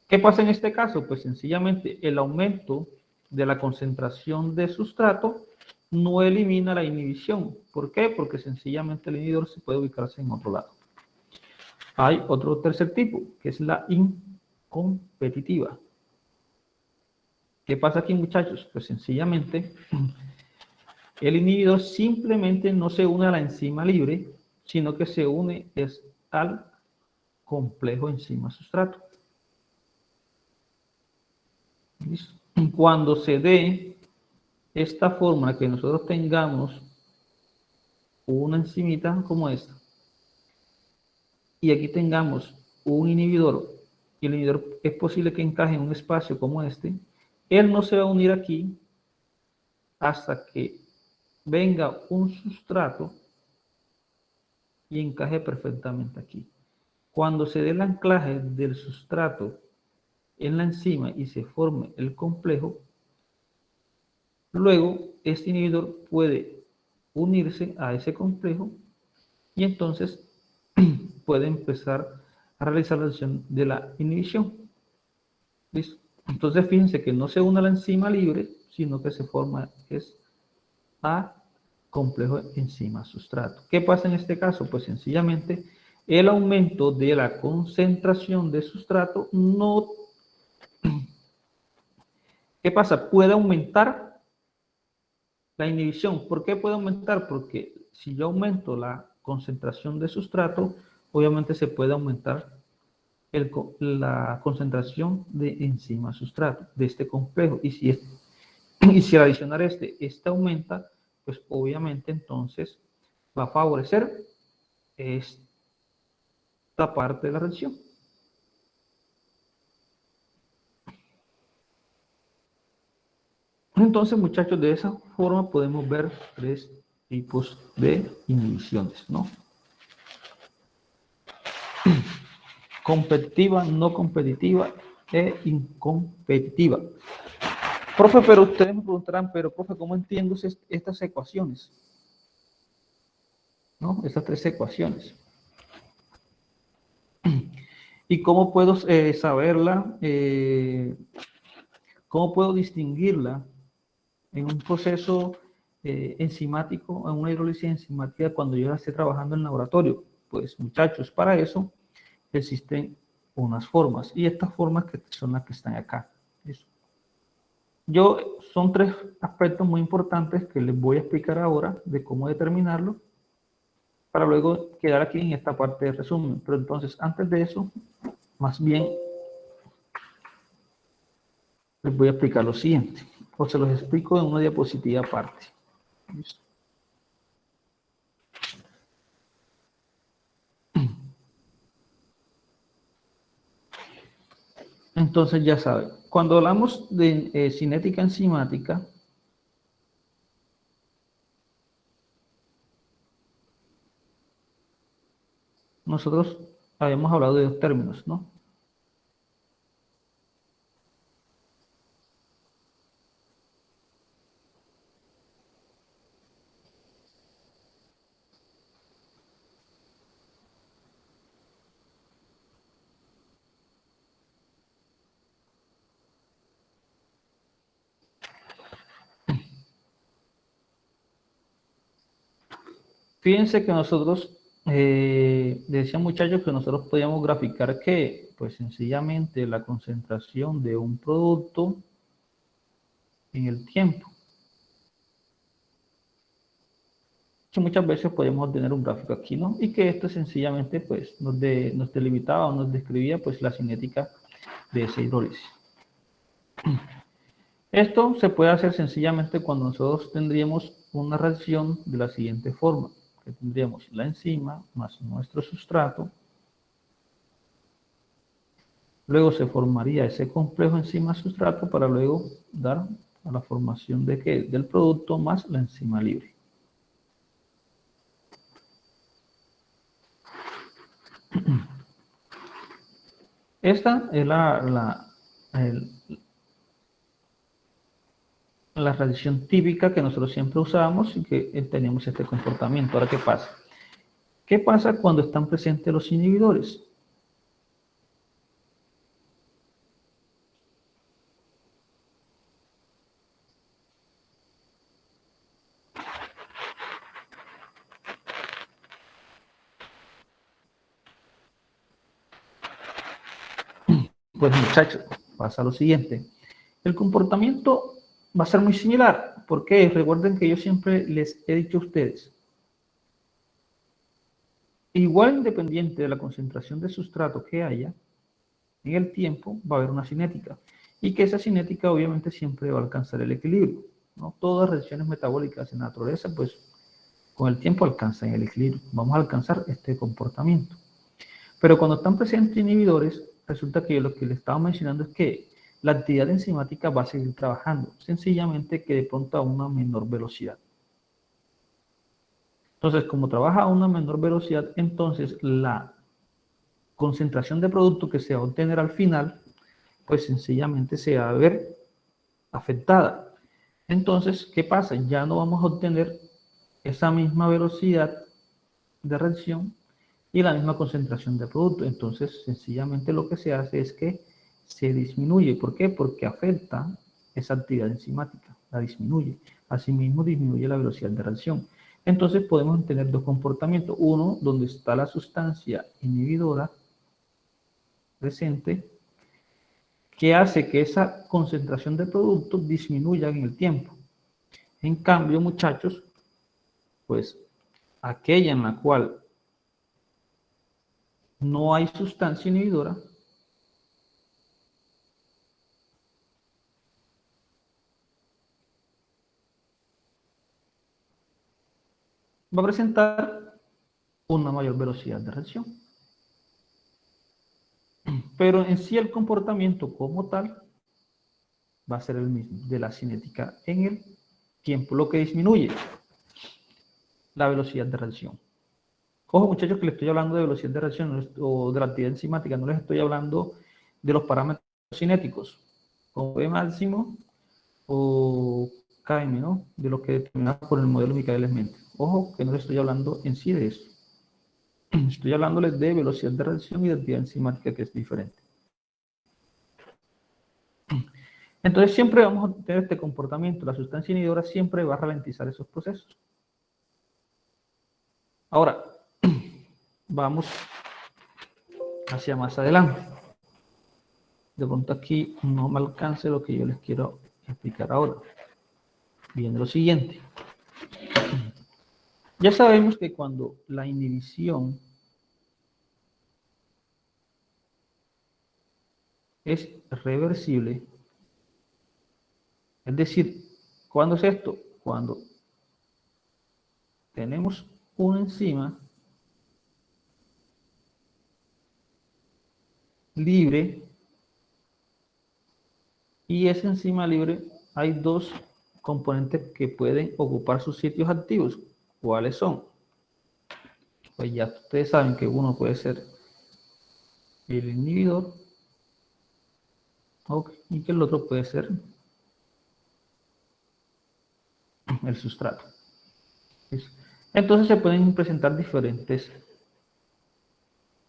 ¿Qué pasa en este caso? Pues sencillamente el aumento de la concentración de sustrato no elimina la inhibición. ¿Por qué? Porque sencillamente el inhibidor se puede ubicarse en otro lado. Hay otro tercer tipo, que es la incompetitiva. ¿Qué pasa aquí, muchachos? Pues sencillamente el inhibidor simplemente no se une a la enzima libre, sino que se une al complejo enzima-sustrato. Cuando se dé esta fórmula, que nosotros tengamos una enzimita como esta, y aquí tengamos un inhibidor, y el inhibidor es posible que encaje en un espacio como este, él no se va a unir aquí hasta que venga un sustrato y encaje perfectamente aquí. Cuando se dé el anclaje del sustrato en la enzima y se forme el complejo, luego este inhibidor puede unirse a ese complejo y entonces puede empezar a realizar la acción de la inhibición. ¿Listo? Entonces fíjense que no se une a la enzima libre, sino que se forma a complejo enzima sustrato. ¿Qué pasa en este caso? Pues sencillamente el aumento de la concentración de sustrato no... ¿Qué pasa? Puede aumentar la inhibición. ¿Por qué puede aumentar? Porque si yo aumento la concentración de sustrato, obviamente se puede aumentar la concentración de enzima sustrato, de este complejo. Y si al adicionar este aumenta, pues obviamente entonces va a favorecer esta parte de la reacción. Entonces, muchachos, de esa forma podemos ver tres tipos de inhibiciones, ¿no? Competitiva, no competitiva e incompetitiva. Profe, pero ustedes me preguntarán, pero profe, ¿cómo entiendo estas ecuaciones? ¿No? Estas tres ecuaciones. ¿Y cómo puedo saberla? ¿Cómo puedo distinguirla en un proceso enzimático, en una hidrólisis enzimática cuando yo la esté trabajando en laboratorio? Pues muchachos, para eso existen unas formas y estas formas que son las que están acá. ¿Listo? Son tres aspectos muy importantes que les voy a explicar ahora de cómo determinarlo para luego quedar aquí en esta parte de resumen. Pero entonces, antes de eso, más bien les voy a explicar lo siguiente, o se los explico en una diapositiva aparte. ¿Listo? Entonces ya saben, cuando hablamos de cinética enzimática, nosotros habíamos hablado de dos términos, ¿no? Fíjense que nosotros, decían muchachos que nosotros podíamos graficar que, pues sencillamente la concentración de un producto en el tiempo. Que muchas veces podemos tener un gráfico aquí, ¿no? Y que esto sencillamente, pues, nos delimitaba o nos describía, pues, la cinética de esa hidrólisis. Esto se puede hacer sencillamente cuando nosotros tendríamos una reacción de la siguiente forma. Que tendríamos la enzima más nuestro sustrato, luego se formaría ese complejo enzima-sustrato para luego dar a la formación de ¿qué? Del producto más la enzima libre. Esta es la reacción típica que nosotros siempre usábamos y que teníamos este comportamiento. Ahora, ¿qué pasa? ¿Qué pasa cuando están presentes los inhibidores? Pues muchachos, pasa lo siguiente. El comportamiento va a ser muy similar. ¿Por qué? Recuerden que yo siempre les he dicho a ustedes, igual independiente de la concentración de sustrato que haya, en el tiempo va a haber una cinética. Y que esa cinética obviamente siempre va a alcanzar el equilibrio, ¿no? Todas las reacciones metabólicas en la naturaleza, pues con el tiempo alcanzan el equilibrio. Vamos a alcanzar este comportamiento. Pero cuando están presentes inhibidores, resulta que lo que les estaba mencionando es que la actividad enzimática va a seguir trabajando, sencillamente que de pronto a una menor velocidad. Entonces, como trabaja a una menor velocidad, entonces la concentración de producto que se va a obtener al final, pues sencillamente se va a ver afectada. Entonces, ¿qué pasa? Ya no vamos a obtener esa misma velocidad de reacción y la misma concentración de producto. Entonces, sencillamente lo que se hace es que se disminuye. ¿Por qué? Porque afecta esa actividad enzimática, la disminuye. Asimismo, disminuye la velocidad de reacción. Entonces, podemos tener dos comportamientos. Uno, donde está la sustancia inhibidora presente, que hace que esa concentración de producto disminuya en el tiempo. En cambio, muchachos, pues aquella en la cual no hay sustancia inhibidora, va a presentar una mayor velocidad de reacción. Pero en sí el comportamiento como tal va a ser el mismo, de la cinética en el tiempo, lo que disminuye la velocidad de reacción. Ojo muchachos que les estoy hablando de velocidad de reacción o de la actividad enzimática, no les estoy hablando de los parámetros cinéticos, como P máximo o Km, ¿no? De lo que determinado por el modelo Michaelis-Menten. Ojo que no les estoy hablando en sí de eso. Estoy hablándoles de velocidad de reacción y de actividad enzimática, que es diferente. Entonces siempre vamos a tener este comportamiento. La sustancia inhibidora siempre va a ralentizar esos procesos. Ahora, vamos hacia más adelante. De pronto aquí no me alcance lo que yo les quiero explicar ahora. Viene lo siguiente. Ya sabemos que cuando la inhibición es reversible, es decir, ¿cuándo es esto? Cuando tenemos una enzima libre y esa enzima libre hay dos componentes que pueden ocupar sus sitios activos. ¿Cuáles son? Pues ya ustedes saben que uno puede ser el inhibidor y que el otro puede ser el sustrato. Entonces se pueden presentar diferentes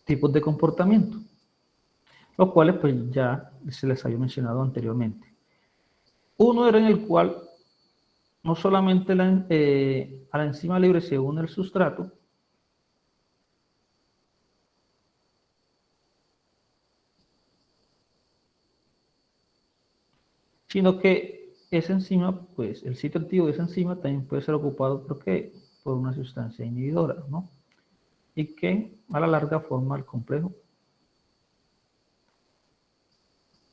tipos de comportamiento, los cuales pues ya se les había mencionado anteriormente. Uno era en el cual no solamente a la enzima libre se une el sustrato, sino que esa enzima, pues el sitio activo de esa enzima también puede ser ocupado por una sustancia inhibidora, ¿no? Y que a la larga forma el complejo.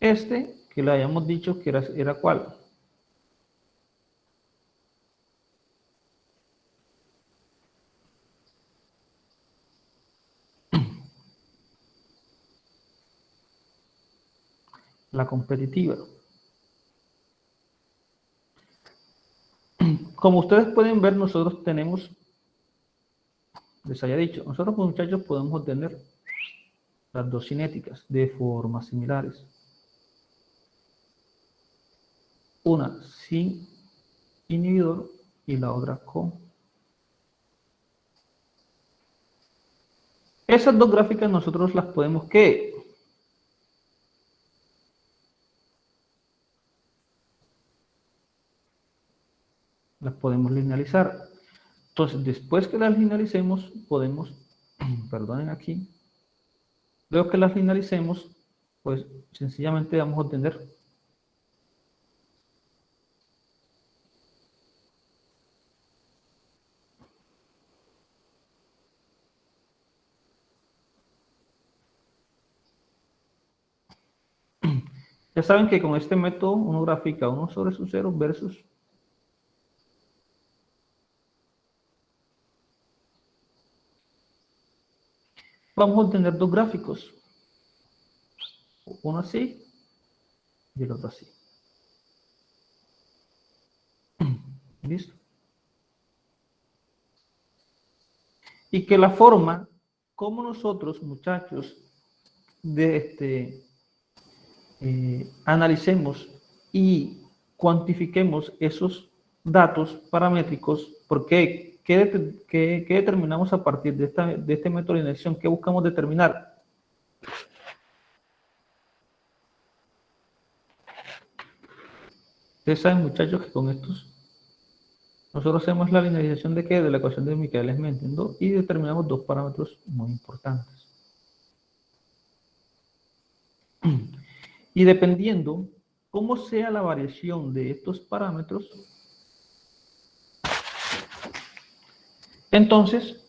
Que le habíamos dicho que era ¿cuál? La competitiva. Como ustedes pueden ver, nosotros tenemos, les había dicho, nosotros muchachos podemos obtener las dos cinéticas de formas similares. Una sin inhibidor y la otra con. Esas dos gráficas nosotros las podemos ¿qué? Las podemos linealizar. Entonces, después que las linealicemos, podemos, perdonen aquí, luego que las linealicemos, pues sencillamente vamos a obtener ya saben que con este método uno grafica 1 sobre su 0 versus vamos a obtener dos gráficos, uno así y el otro así. ¿Listo? Y que la forma como nosotros, muchachos, analicemos y cuantifiquemos esos datos paramétricos, porque ¿qué determinamos a partir de este método de inyección? ¿Qué buscamos determinar? Ustedes saben, muchachos, que con estos nosotros hacemos la linealización de ¿qué? De la ecuación de Michaelis-Menten, ¿no? Y determinamos dos parámetros muy importantes. Y dependiendo cómo sea la variación de estos parámetros, entonces,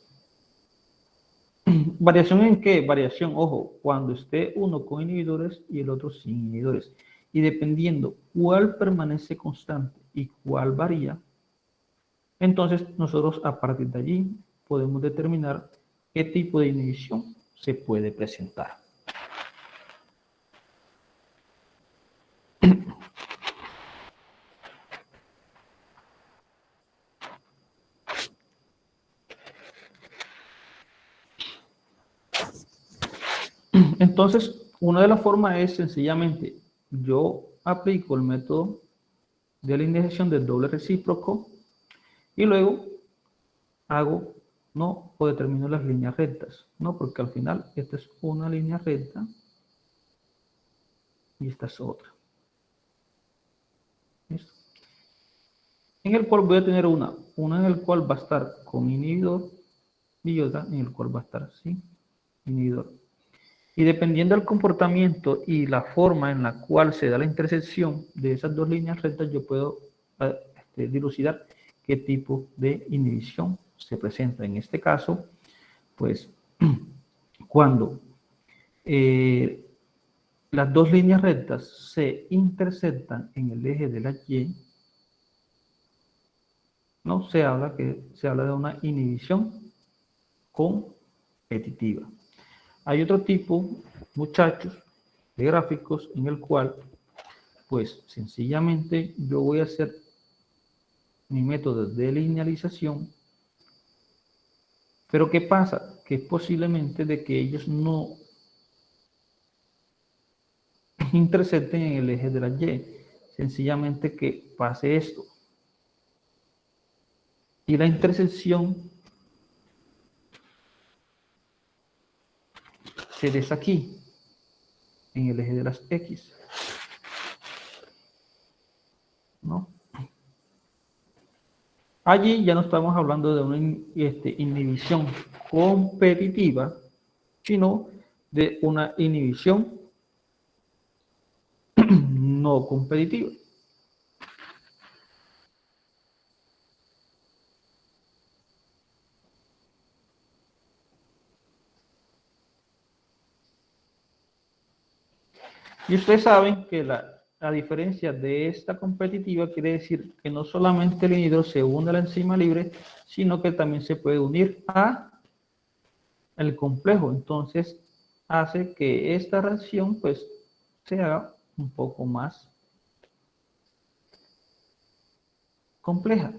¿variación en qué? Variación, ojo, cuando esté uno con inhibidores y el otro sin inhibidores. Y dependiendo cuál permanece constante y cuál varía, entonces nosotros a partir de allí podemos determinar qué tipo de inhibición se puede presentar. Entonces, una de las formas es sencillamente, yo aplico el método de la iniciación del doble recíproco y luego hago, no, o determino las líneas rectas, no, porque al final esta es una línea recta y esta es otra. ¿Listo? En el cual voy a tener una en el cual va a estar con inhibidor y otra en el cual va a estar sin inhibidor. Y dependiendo del comportamiento y la forma en la cual se da la intersección de esas dos líneas rectas, yo puedo dilucidar qué tipo de inhibición se presenta. En este caso, pues, cuando las dos líneas rectas se intersectan en el eje de la Y, ¿no? Se habla de una inhibición competitiva. Hay otro tipo, muchachos, de gráficos en el cual, pues, sencillamente yo voy a hacer mi método de linealización, pero ¿qué pasa? Que posiblemente de que ellos no intersecten en el eje de la Y, sencillamente que pase esto. Y la intersección se des aquí, en el eje de las X, ¿no? Allí ya no estamos hablando de una inhibición competitiva, sino de una inhibición no competitiva. Y ustedes saben que la diferencia de esta competitiva quiere decir que no solamente el inhibidor se une a la enzima libre, sino que también se puede unir a el complejo. Entonces hace que esta reacción pues se haga un poco más compleja.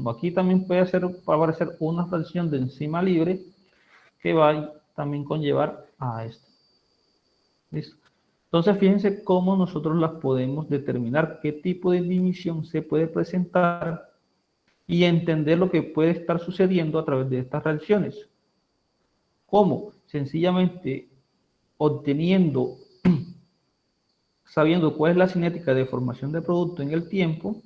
Aquí también puede aparecer una fracción de enzima libre que va a también conllevar a esto. ¿Listo? Entonces fíjense cómo nosotros las podemos determinar, qué tipo de inhibición se puede presentar y entender lo que puede estar sucediendo a través de estas reacciones. ¿Cómo? Sencillamente obteniendo sabiendo cuál es la cinética de formación de producto en el tiempo,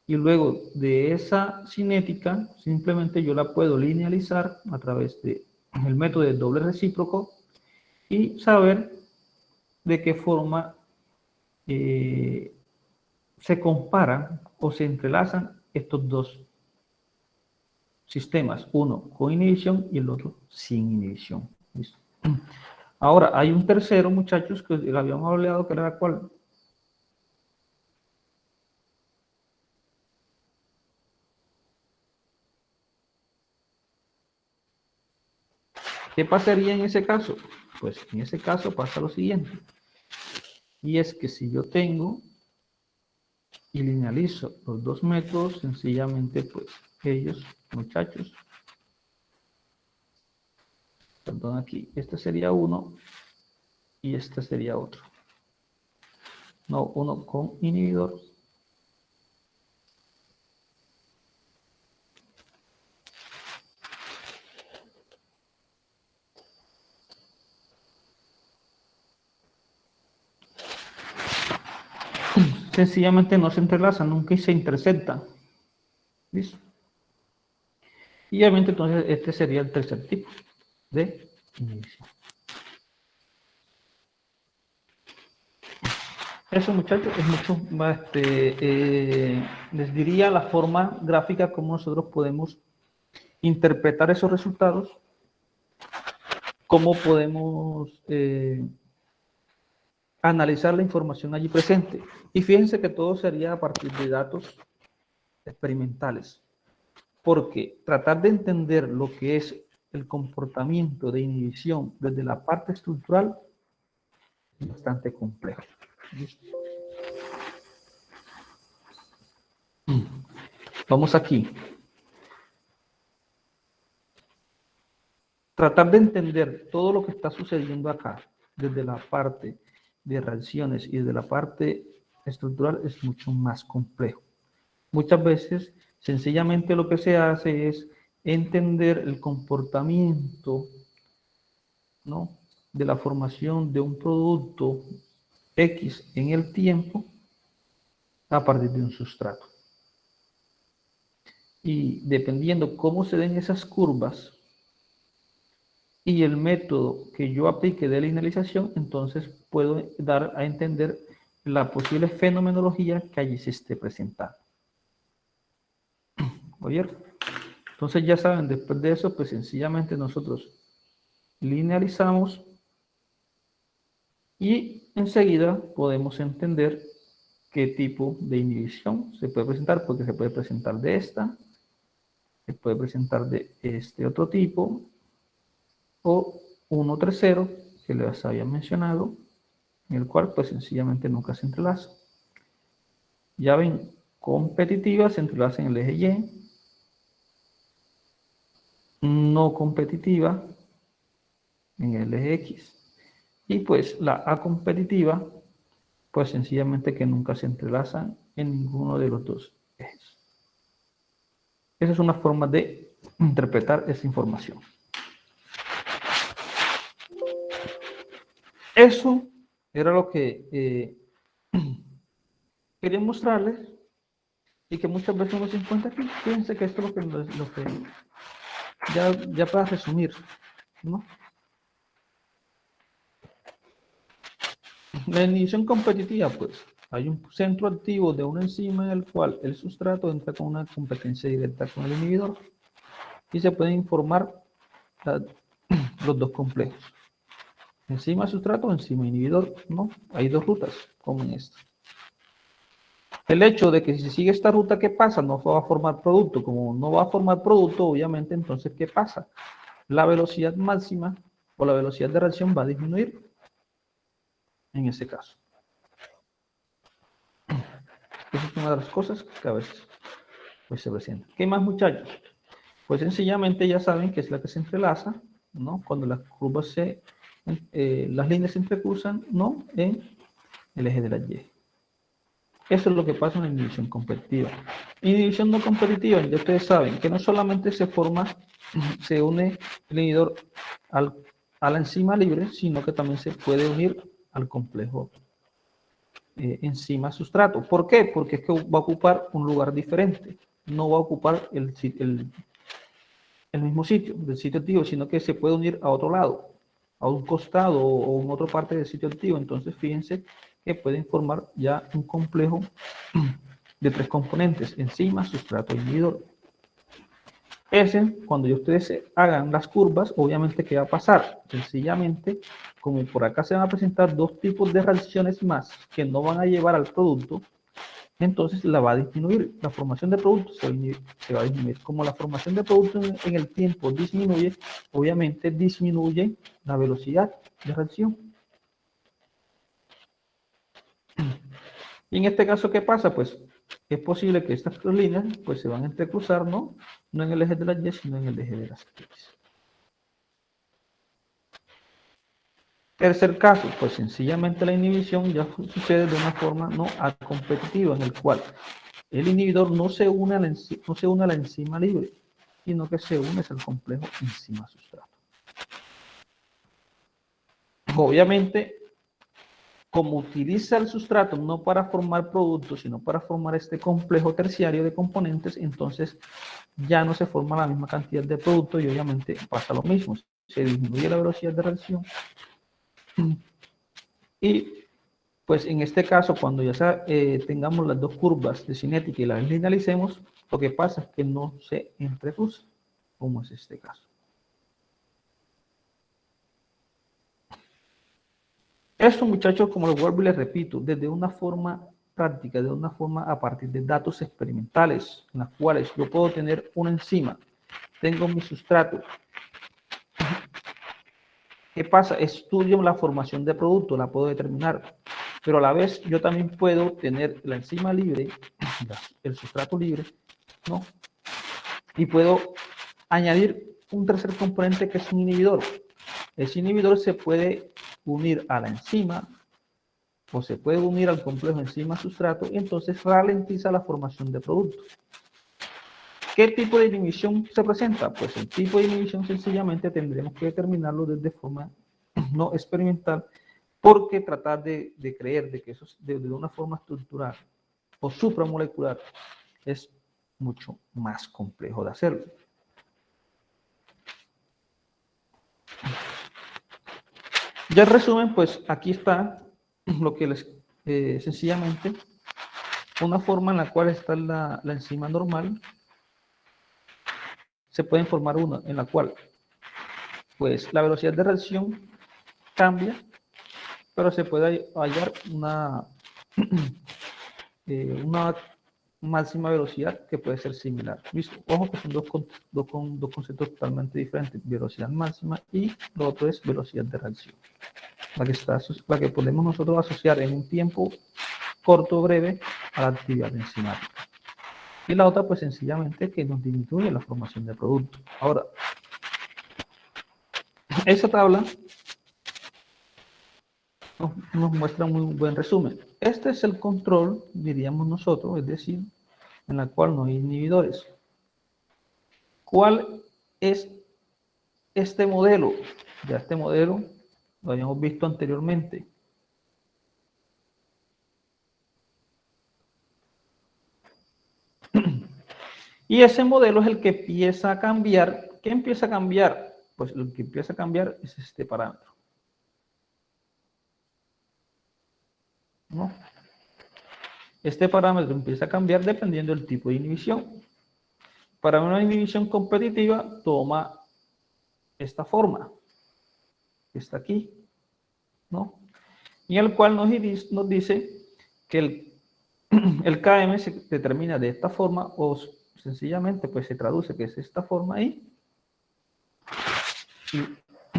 y luego de esa cinética, simplemente yo la puedo linealizar a través del método de doble recíproco y saber de qué forma se comparan o se entrelazan estos dos sistemas, uno con inhibición y el otro sin inhibición. ¿Listo? Ahora, hay un tercero, muchachos, que lo habíamos hablado, que era ¿cuál? ¿Qué pasaría en ese caso? Pues en ese caso pasa lo siguiente. Y es que si yo tengo y linealizo los dos métodos, sencillamente pues ellos, muchachos, perdón aquí, este sería uno y este sería otro. No, uno con inhibidor sencillamente no se entrelazan, nunca se interceptan. ¿Listo? Y obviamente entonces este sería el tercer tipo de inhibición. Eso, muchachos, es mucho más, les diría la forma gráfica como nosotros podemos interpretar esos resultados, cómo podemos analizar la información allí presente. Y fíjense que todo sería a partir de datos experimentales, porque tratar de entender lo que es el comportamiento de inhibición desde la parte estructural es bastante complejo. ¿Listo? Vamos aquí. Tratar de entender todo lo que está sucediendo acá, desde la parte de reacciones y desde la parte estructural, es mucho más complejo. Muchas veces, sencillamente lo que se hace es entender el comportamiento, ¿no?, de la formación de un producto X en el tiempo a partir de un sustrato. Y dependiendo cómo se den esas curvas y el método que yo aplique de linealización, entonces puedo dar a entender la posible fenomenología que allí se esté presentando. ¿Oyeron? Entonces ya saben, después de eso, pues sencillamente nosotros linealizamos y enseguida podemos entender qué tipo de inhibición se puede presentar, porque se puede presentar de esta, se puede presentar de este otro tipo, o uno tercero, que les había mencionado, en el cual pues sencillamente nunca se entrelaza. Ya ven, competitiva se entrelaza en el eje Y, no competitiva en el eje X, y pues la A competitiva, pues sencillamente que nunca se entrelazan en ninguno de los dos ejes. Esa es una forma de interpretar esa información. Eso era lo que quería mostrarles y que muchas veces uno se encuentra aquí. Fíjense que esto es lo que ya para resumir, ¿no? La inhibición competitiva, pues, hay un centro activo de una enzima en el cual el sustrato entra con una competencia directa con el inhibidor y se pueden informar los dos complejos. Enzima sustrato, enzima inhibidor, ¿no? Hay dos rutas, como en esta. El hecho de que si sigue esta ruta, ¿qué pasa? No va a formar producto. Como no va a formar producto, obviamente, entonces, ¿qué pasa? La velocidad máxima o la velocidad de reacción va a disminuir en ese caso. Esa es una de las cosas que a veces pues, se presenta. ¿Qué más, muchachos? Pues sencillamente ya saben que es la que se entrelaza, ¿no? Cuando las curvas las líneas se entrecruzan, ¿no?, en el eje de la Y. Eso es lo que pasa en la inhibición competitiva. Inhibición no competitiva, ya ustedes saben que no solamente se une el inhibidor a la enzima libre, sino que también se puede unir al complejo enzima sustrato. ¿Por qué? Porque es que va a ocupar un lugar diferente. No va a ocupar el mismo sitio, del sitio activo, sino que se puede unir a otro lado, a un costado o en otra parte del sitio activo. Entonces, fíjense que pueden formar ya un complejo de 3 componentes: enzima, sustrato e inhibidor. Cuando ustedes hagan las curvas, obviamente, ¿qué va a pasar? Sencillamente, como por acá se van a presentar 2 tipos de reacciones más que no van a llevar al producto, entonces la va a disminuir. La formación de producto se va a disminuir. Como la formación de producto en el tiempo disminuye, obviamente disminuye la velocidad de reacción. Y en este caso, ¿qué pasa? Pues es posible que estas 2 líneas pues se van a entrecruzar, ¿no? No en el eje de las Y, sino en el eje de las X. Tercer caso, pues sencillamente la inhibición ya sucede de una forma no competitiva, en el cual el inhibidor no se une a la enzima libre, sino que se une al complejo enzima-sustrato. Obviamente, como utiliza el sustrato no para formar productos, sino para formar este complejo terciario de componentes, entonces ya no se forma la misma cantidad de producto y obviamente pasa lo mismo. Se disminuye la velocidad de reacción. Y pues en este caso, cuando ya tengamos las 2 curvas de cinética y las linealicemos, lo que pasa es que no se entrecruza, como es este caso. Esto, muchachos, como lo vuelvo y les repito, desde una forma práctica, de una forma a partir de datos experimentales, en las cuales yo puedo tener una enzima, tengo mi sustrato. ¿Qué pasa? Estudio la formación de producto, la puedo determinar, pero a la vez yo también puedo tener la enzima libre, el sustrato libre, ¿no? Y puedo añadir un tercer componente que es un inhibidor. Ese inhibidor se puede unir a la enzima o se puede unir al complejo enzima-sustrato y entonces ralentiza la formación de productos. ¿Qué tipo de inhibición se presenta? Pues el tipo de inhibición sencillamente tendremos que determinarlo desde forma no experimental, porque tratar de creer de que eso es de una forma estructural o supramolecular es mucho más complejo de hacerlo. Ya en resumen, pues aquí está lo que les sencillamente una forma en la cual está la enzima normal. Se pueden formar una en la cual pues la velocidad de reacción cambia, pero se puede hallar una máxima velocidad que puede ser similar. ¿Listo? Ojo que son dos conceptos totalmente diferentes: velocidad máxima y lo otro es velocidad de reacción. La que podemos nosotros asociar en un tiempo corto o breve a la actividad enzimática. Y la otra pues sencillamente que nos disminuye la formación de producto. Ahora, esa tabla nos muestra un muy buen resumen. Este es el control, diríamos nosotros, es decir, en la cual no hay inhibidores. ¿Cuál es este modelo? Ya este modelo lo habíamos visto anteriormente. Y ese modelo es el que empieza a cambiar. ¿Qué empieza a cambiar? Pues lo que empieza a cambiar es este parámetro, ¿no? Este parámetro empieza a cambiar dependiendo del tipo de inhibición. Para una inhibición competitiva toma esta forma, que está aquí, ¿no? Y el cual nos dice que el Km se determina de esta forma o sencillamente pues se traduce que es esta forma ahí y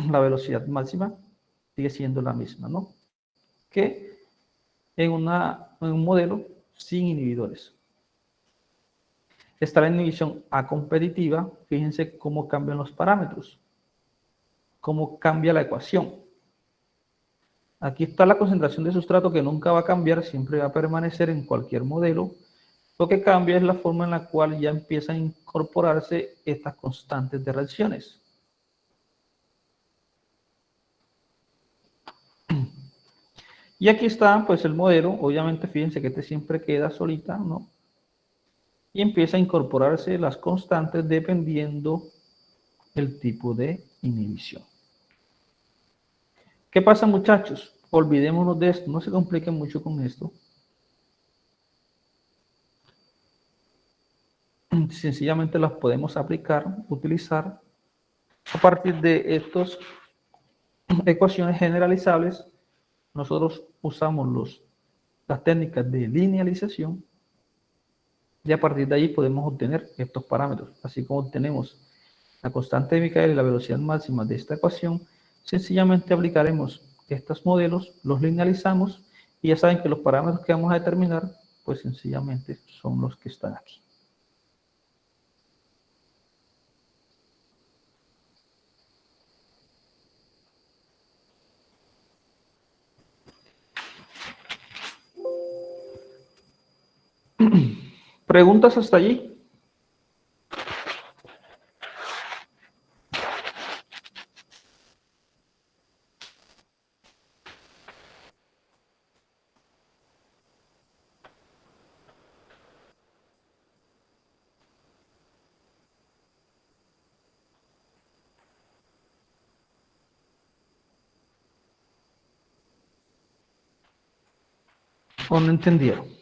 la velocidad máxima sigue siendo la misma, ¿no? Que en un modelo sin inhibidores. Está la inhibición A competitiva. Fíjense cómo cambian los parámetros, cómo cambia la ecuación. Aquí está la concentración de sustrato que nunca va a cambiar, siempre va a permanecer en cualquier modelo. Lo que cambia es la forma en la cual ya empiezan a incorporarse estas constantes de reacciones. Y aquí está, pues, el modelo. Obviamente, fíjense que este siempre queda solita, ¿no? Y empieza a incorporarse las constantes dependiendo el tipo de inhibición. ¿Qué pasa, muchachos? Olvidémonos de esto, no se compliquen mucho con esto. Sencillamente las podemos aplicar, utilizar a partir de estas ecuaciones generalizables. Nosotros usamos las técnicas de linealización y a partir de ahí podemos obtener estos parámetros. Así como obtenemos la constante de Michael y la velocidad máxima de esta ecuación, sencillamente aplicaremos estos modelos, los linealizamos y ya saben que los parámetros que vamos a determinar, pues sencillamente son los que están aquí. ¿Preguntas hasta allí? ¿O no entendieron?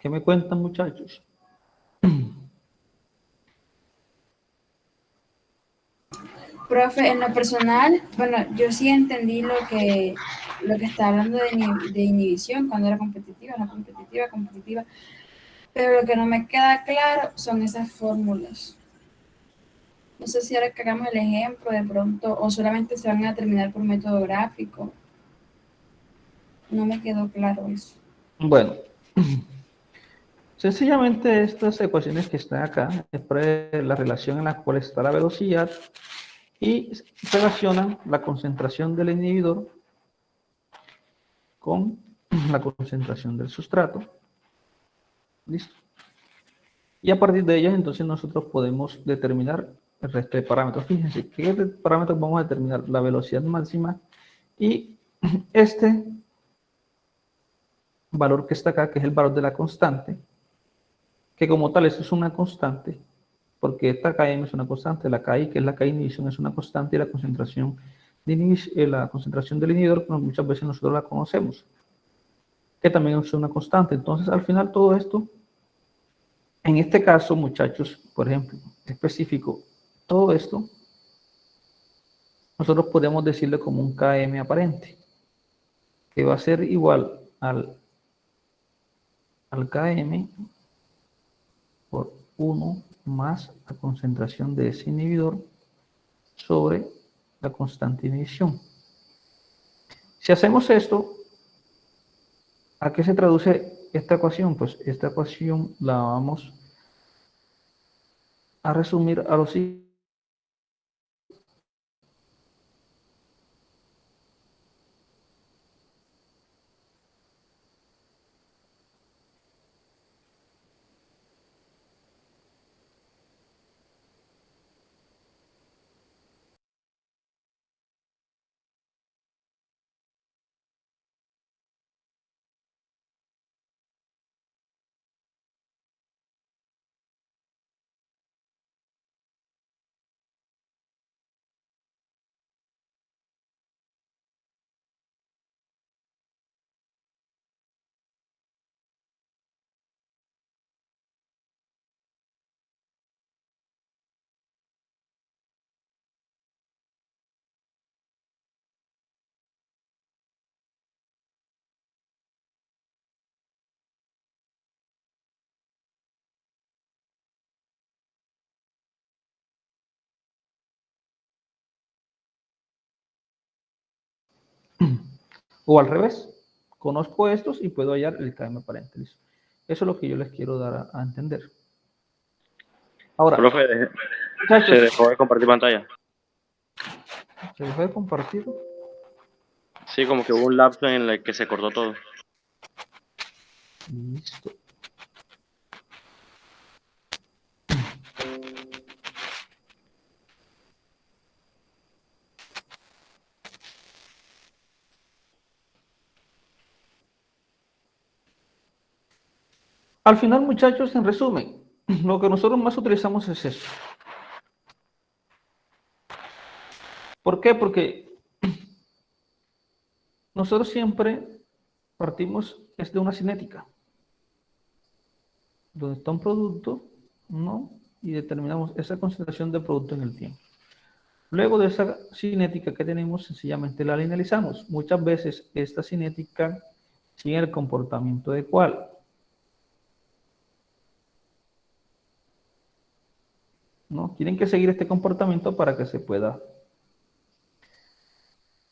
¿Qué me cuentan, muchachos? Profe, en lo personal, bueno, yo sí entendí lo que está hablando de inhibición, cuando era competitiva, no competitiva, competitiva, pero lo que no me queda claro son esas fórmulas. No sé si ahora que hagamos el ejemplo de pronto, o solamente se van a terminar por método gráfico. No me quedó claro eso. Bueno, sencillamente estas ecuaciones que están acá es por la relación en la cual está la velocidad y relacionan la concentración del inhibidor con la concentración del sustrato. ¿Listo? Y a partir de ellas, entonces, nosotros podemos determinar el resto de parámetros. Fíjense, ¿qué parámetros vamos a determinar? La velocidad máxima y este valor que está acá, que es el valor de la constante, que como tal, esto es una constante, porque esta Km es una constante, la Ki, que es la Ki inhibición, es una constante, y la concentración, la concentración del inhibidor, pues muchas veces nosotros la conocemos, que también es una constante. Entonces, al final, todo esto, en este caso, muchachos, por ejemplo, específico, todo esto, nosotros podemos decirle como un Km aparente, que va a ser igual al Km por 1 más la concentración de ese inhibidor sobre la constante de inhibición. Si hacemos esto, ¿a qué se traduce esta ecuación? Pues esta ecuación la vamos a resumir a lo siguiente. O al revés, conozco estos y puedo hallar el KM aparente. ¿Listo? Eso es lo que yo les quiero dar a entender. Ahora, Profe, muchachos, se dejó de compartir pantalla. ¿se dejó de compartir? Sí, como que hubo un lapso en el que se cortó todo. Listo. Al final, muchachos, en resumen, lo que nosotros más utilizamos es eso. ¿Por qué? Porque nosotros siempre partimos de una cinética, donde está un producto, ¿no? Y determinamos esa concentración de producto en el tiempo. Luego de esa cinética que tenemos, sencillamente la linealizamos. Muchas veces esta cinética sigue el comportamiento de cuál. ¿No? Tienen que seguir este comportamiento para que se pueda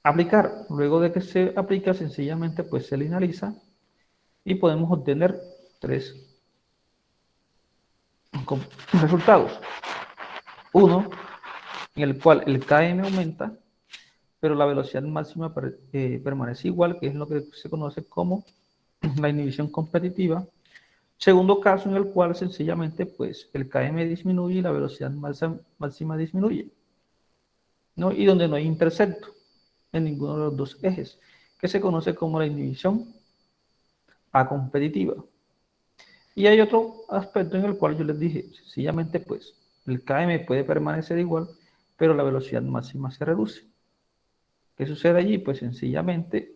aplicar. Luego de que se aplica, sencillamente pues se linealiza y podemos obtener 3 resultados. Uno, en el cual el KM aumenta, pero la velocidad máxima permanece igual, que es lo que se conoce como la inhibición competitiva. Segundo caso, en el cual sencillamente pues el KM disminuye y la velocidad máxima disminuye, ¿no? Y donde no hay intercepto en ninguno de los dos ejes, que se conoce como la inhibición acompetitiva. Y hay otro aspecto en el cual yo les dije, sencillamente pues el KM puede permanecer igual, pero la velocidad máxima se reduce. ¿Qué sucede allí? Pues sencillamente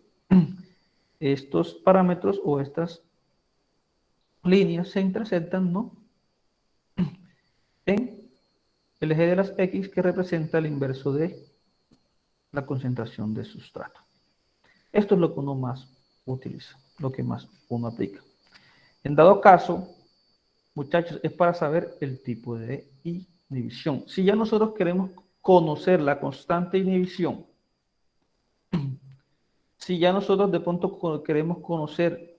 estos parámetros o estas líneas se interceptan, ¿no? En el eje de las X, que representa el inverso de la concentración de sustrato. Esto es lo que uno más utiliza, lo que más uno aplica. En dado caso, muchachos, es para saber el tipo de inhibición. Si ya nosotros queremos conocer la constante inhibición, si ya nosotros de pronto queremos conocer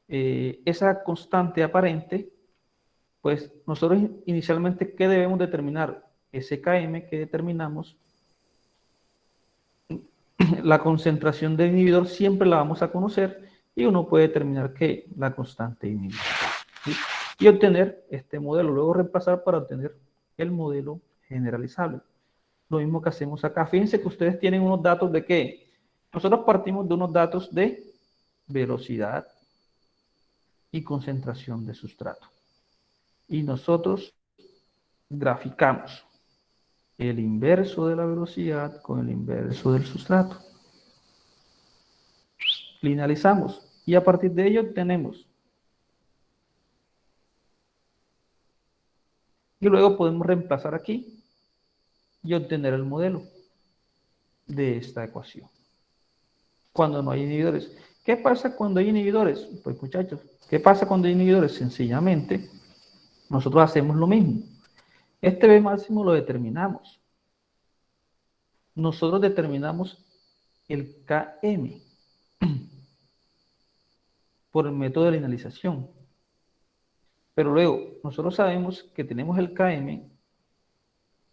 esa constante aparente, pues nosotros inicialmente, ¿qué debemos determinar? Ese KM que determinamos, la concentración del inhibidor siempre la vamos a conocer y uno puede determinar que la constante inhibidor, ¿sí? Y obtener este modelo, luego repasar para obtener el modelo generalizable. Lo mismo que hacemos acá. Fíjense que ustedes tienen unos datos de ¿qué? Nosotros partimos de unos datos de velocidad y concentración de sustrato. Y nosotros graficamos el inverso de la velocidad con el inverso del sustrato. Linealizamos y a partir de ello tenemos. Y luego podemos reemplazar aquí y obtener el modelo de esta ecuación. Cuando no hay inhibidores. ¿Qué pasa cuando hay inhibidores? Pues muchachos, ¿qué pasa cuando hay inhibidores? Sencillamente, nosotros hacemos lo mismo. Este B máximo lo determinamos. Nosotros determinamos el KM por el método de linealización. Pero luego, nosotros sabemos que tenemos el KM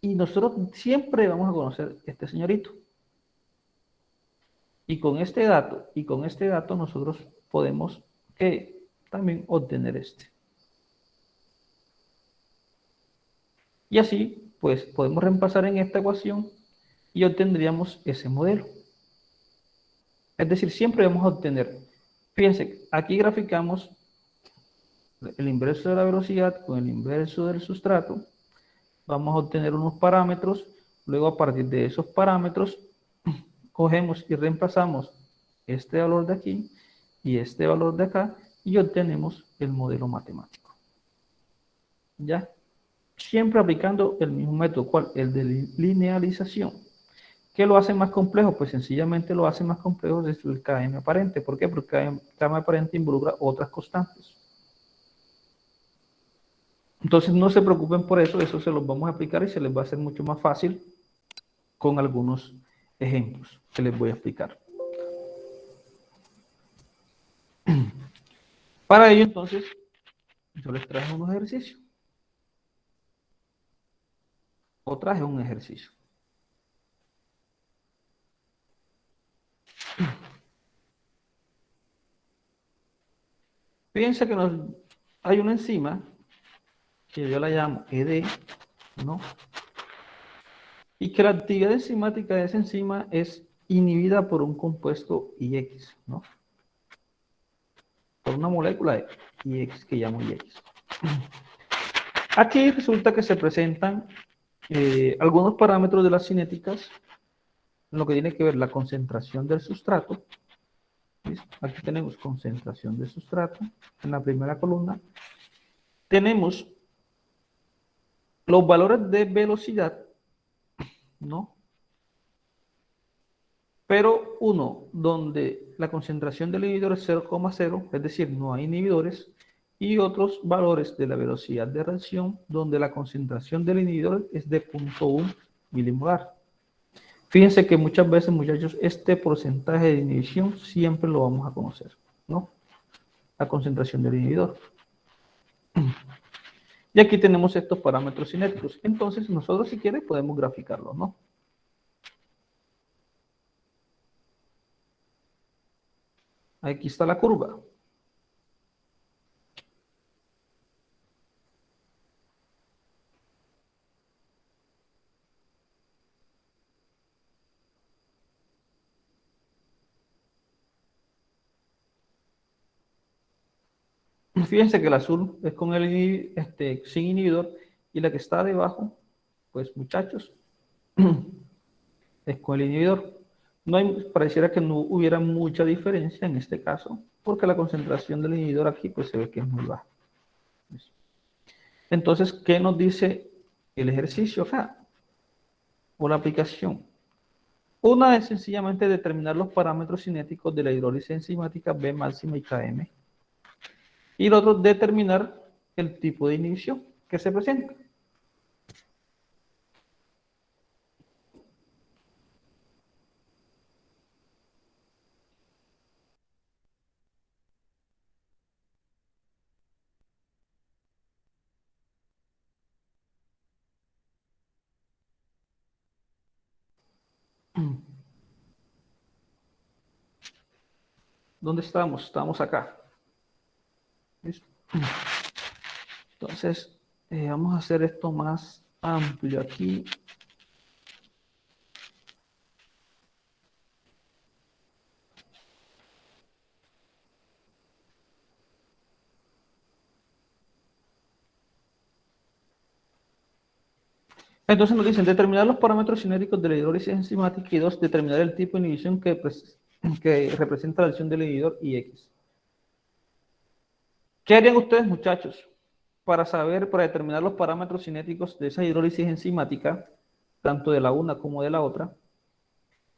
y nosotros siempre vamos a conocer este señorito. Y con este dato nosotros podemos también obtener este. Y así, pues, podemos reemplazar en esta ecuación y obtendríamos ese modelo. Es decir, siempre vamos a obtener, fíjense, aquí graficamos el inverso de la velocidad con el inverso del sustrato. Vamos a obtener unos parámetros, luego a partir de esos parámetros cogemos y reemplazamos este valor de aquí y este valor de acá y obtenemos el modelo matemático. ¿Ya? Siempre aplicando el mismo método, ¿cuál? El de linealización. ¿Qué lo hace más complejo? Pues sencillamente lo hace más complejo desde el KM aparente. ¿Por qué? Porque el KM aparente involucra otras constantes. Entonces no se preocupen por eso, eso se los vamos a aplicar y se les va a hacer mucho más fácil con algunos ejemplos que les voy a explicar. Para ello, entonces, yo les traje unos ejercicios. O traje un ejercicio. Fíjense que hay una enzima que yo la llamo ED, ¿no? Y que la actividad enzimática de esa enzima es inhibida por un compuesto IX, ¿no? Por una molécula de IX que llamo IX. Aquí resulta que se presentan algunos parámetros de las cinéticas en lo que tiene que ver la concentración del sustrato. ¿Listo? Aquí tenemos concentración del sustrato en la primera columna. Tenemos los valores de velocidad, ¿no? Pero uno donde la concentración del inhibidor es 0,0, es decir, no hay inhibidores, y otros valores de la velocidad de reacción donde la concentración del inhibidor es de 0,1 milimolar. Fíjense que muchas veces, muchachos, este porcentaje de inhibición siempre lo vamos a conocer, ¿no? La concentración del inhibidor. Y aquí tenemos estos parámetros cinéticos. Entonces, nosotros, si quieren, podemos graficarlos, ¿no? Aquí está la curva. Fíjense que el azul es con el sin inhibidor y la que está debajo, pues muchachos, es con el inhibidor. Pareciera que no hubiera mucha diferencia en este caso, porque la concentración del inhibidor aquí pues se ve que es muy baja. Entonces, ¿qué nos dice el ejercicio acá? O la aplicación. Una es sencillamente determinar los parámetros cinéticos de la hidrólisis enzimática B máxima y Km. Y el otro, determinar el tipo de inhibición que se presenta. ¿Dónde estamos? Estamos acá. ¿Listo? Entonces, vamos a hacer esto más amplio aquí. Entonces nos dicen determinar los parámetros cinéticos de la hidrólisis enzimática y 2, determinar el tipo de inhibición que representa la acción del inhibidor IX. ¿Qué harían ustedes, muchachos, para determinar los parámetros cinéticos de esa hidrólisis enzimática, tanto de la una como de la otra,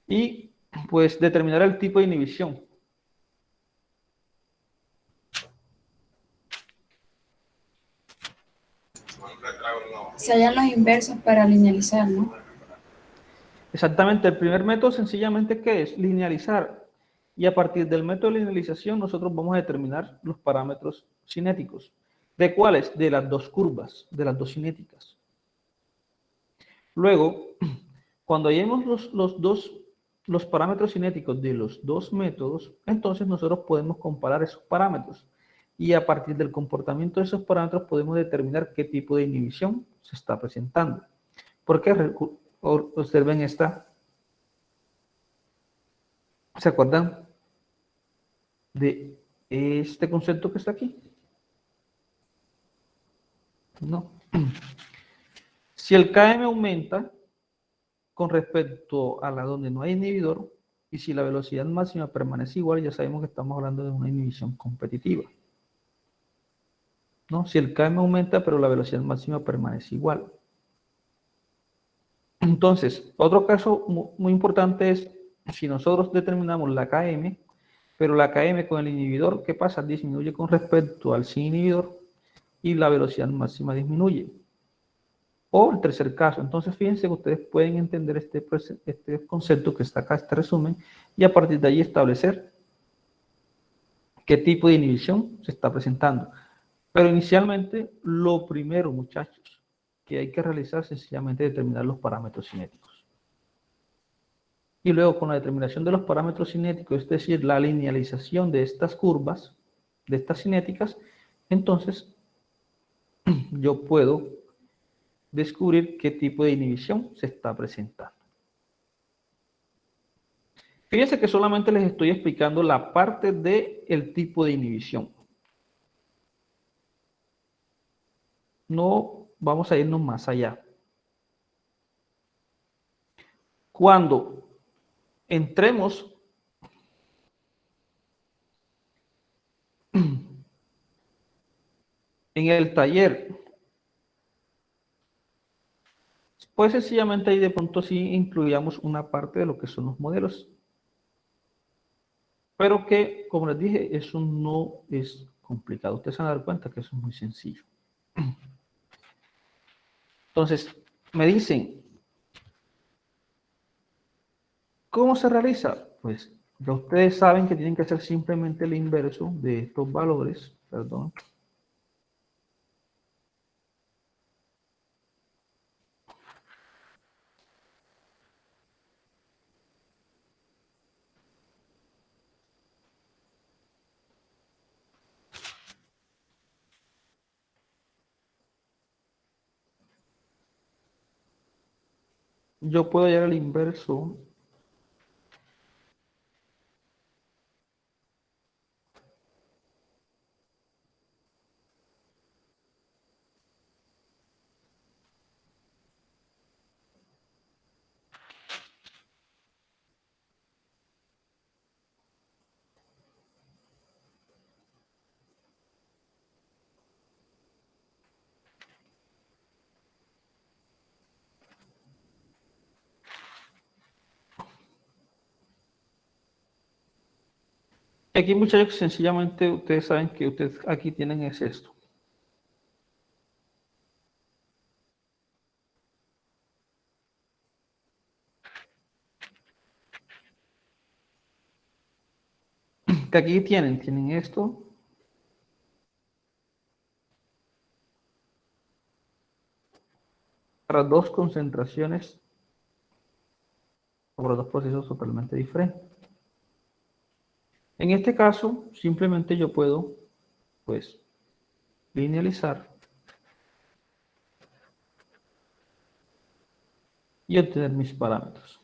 y pues determinar el tipo de inhibición? Se hallan los inversos para linealizar, ¿no? Exactamente, el primer método sencillamente ¿qué es? Linealizar. Y a partir del método de linealización nosotros vamos a determinar los parámetros cinéticos. ¿De cuáles? De las dos curvas, de las dos cinéticas. Luego, cuando hayamos los parámetros cinéticos de los dos métodos, entonces nosotros podemos comparar esos parámetros. Y a partir del comportamiento de esos parámetros podemos determinar qué tipo de inhibición se está presentando. Porque observen esta. ¿Se acuerdan de este concepto que está aquí? No. Si el Km aumenta con respecto a la donde no hay inhibidor, y si la velocidad máxima permanece igual, ya sabemos que estamos hablando de una inhibición competitiva. ¿No? Si el Km aumenta, pero la velocidad máxima permanece igual. Entonces, otro caso muy importante es si nosotros determinamos la Km, pero la Km con el inhibidor, ¿qué pasa? Disminuye con respecto al sin inhibidor y la velocidad máxima disminuye. O el tercer caso, entonces fíjense que ustedes pueden entender este concepto que está acá, este resumen, y a partir de ahí establecer qué tipo de inhibición se está presentando. Pero inicialmente, lo primero, muchachos, que hay que realizar es sencillamente determinar los parámetros cinéticos. Y luego, con la determinación de los parámetros cinéticos, es decir, la linealización de estas curvas, de estas cinéticas, entonces yo puedo descubrir qué tipo de inhibición se está presentando. Fíjense que solamente les estoy explicando la parte del tipo de inhibición. No vamos a irnos más allá. Cuando entremos en el taller, pues sencillamente ahí de pronto sí incluíamos una parte de lo que son los modelos. Pero que, como les dije, eso no es complicado. Ustedes se van a dar cuenta que eso es muy sencillo. Entonces, me dicen, ¿cómo se realiza? Pues ya ustedes saben que tienen que hacer simplemente el inverso de estos valores, perdón. Yo puedo hallar el inverso aquí, muchachos, sencillamente ustedes saben que ustedes aquí tienen es esto. Que aquí tienen esto. Para dos concentraciones o para dos procesos totalmente diferentes. En este caso, simplemente yo puedo, pues, linealizar y obtener mis parámetros.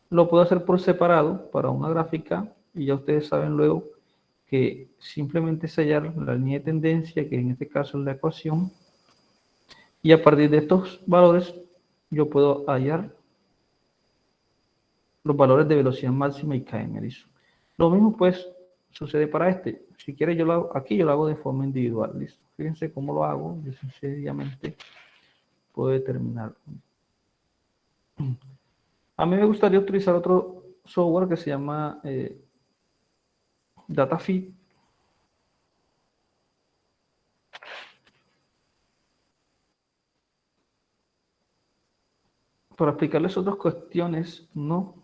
Lo puedo hacer por separado para una gráfica y ya ustedes saben luego que simplemente sellar la línea de tendencia, que en este caso es la ecuación, y a partir de estos valores yo puedo hallar los valores de velocidad máxima y km. ¿Listo? Lo mismo pues sucede para este. Si quiere yo lo hago, aquí yo lo hago de forma individual. ¿Listo? Fíjense cómo lo hago. Yo sencillamente puedo determinar. A mí me gustaría utilizar otro software que se llama DataFit. Para explicarles otras cuestiones, ¿no?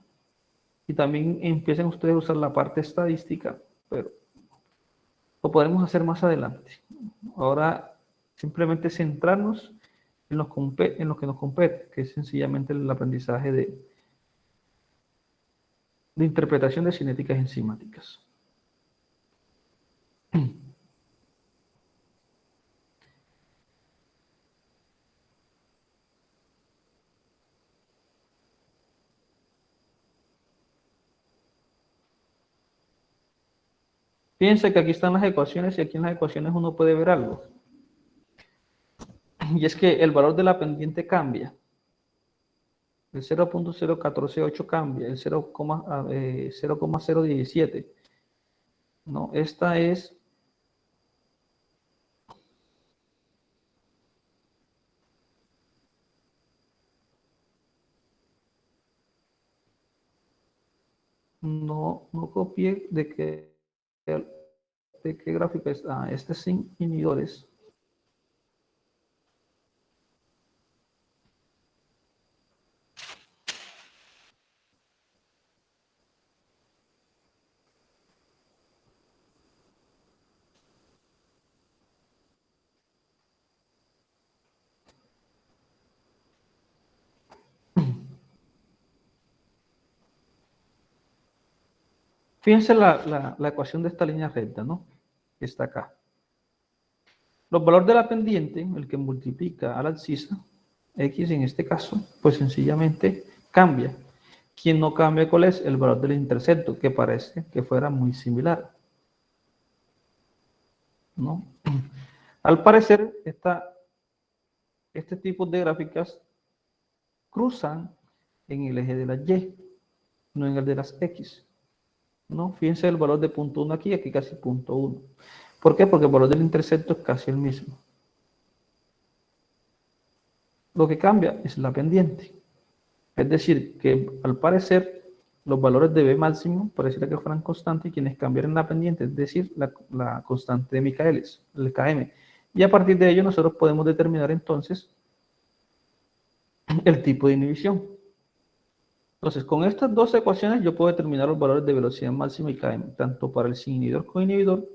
Y también empiecen ustedes a usar la parte estadística, pero lo podremos hacer más adelante. Ahora, simplemente centrarnos en lo que nos compete, que es sencillamente el aprendizaje de interpretación de cinéticas enzimáticas. Fíjense que aquí están las ecuaciones y aquí en las ecuaciones uno puede ver algo. Y es que el valor de la pendiente cambia. El 0.0448 cambia, el 0,017. No, esta es no copié de qué gráfico es. Ah, este es sin inhibidores. Fíjense la ecuación de esta línea recta, ¿no? Que está acá. Los valores de la pendiente, el que multiplica a la abscisa, x en este caso, pues sencillamente cambia. Quien no cambia, ¿cuál es? El valor del intercepto, que parece que fuera muy similar, ¿no? Al parecer, este tipo de gráficas cruzan en el eje de las y, no en el de las x, ¿no? Fíjense el valor de punto 1 aquí casi punto 1. ¿Por qué? Porque el valor del intercepto es casi el mismo. Lo que cambia es la pendiente. Es decir, que al parecer los valores de B máximo pareciera que fueran constantes y quienes cambiaran la pendiente, es decir, la constante de Michaelis, el Km. Y a partir de ello nosotros podemos determinar entonces el tipo de inhibición. Entonces, con estas dos ecuaciones yo puedo determinar los valores de velocidad máxima y Km, tanto para el sin inhibidor como inhibidor,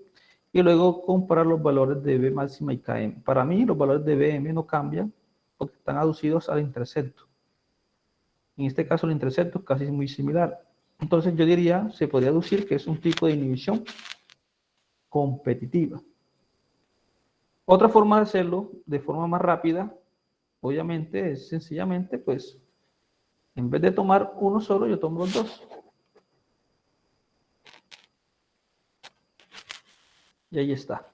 y luego comparar los valores de B máxima y Km. Para mí los valores de Bm no cambian porque están aducidos al intercepto. En este caso el intercepto es casi muy similar. Entonces yo diría, se podría aducir que es un tipo de inhibición competitiva. Otra forma de hacerlo, de forma más rápida, obviamente es sencillamente, pues, en vez de tomar uno solo, yo tomo los dos. Y ahí está.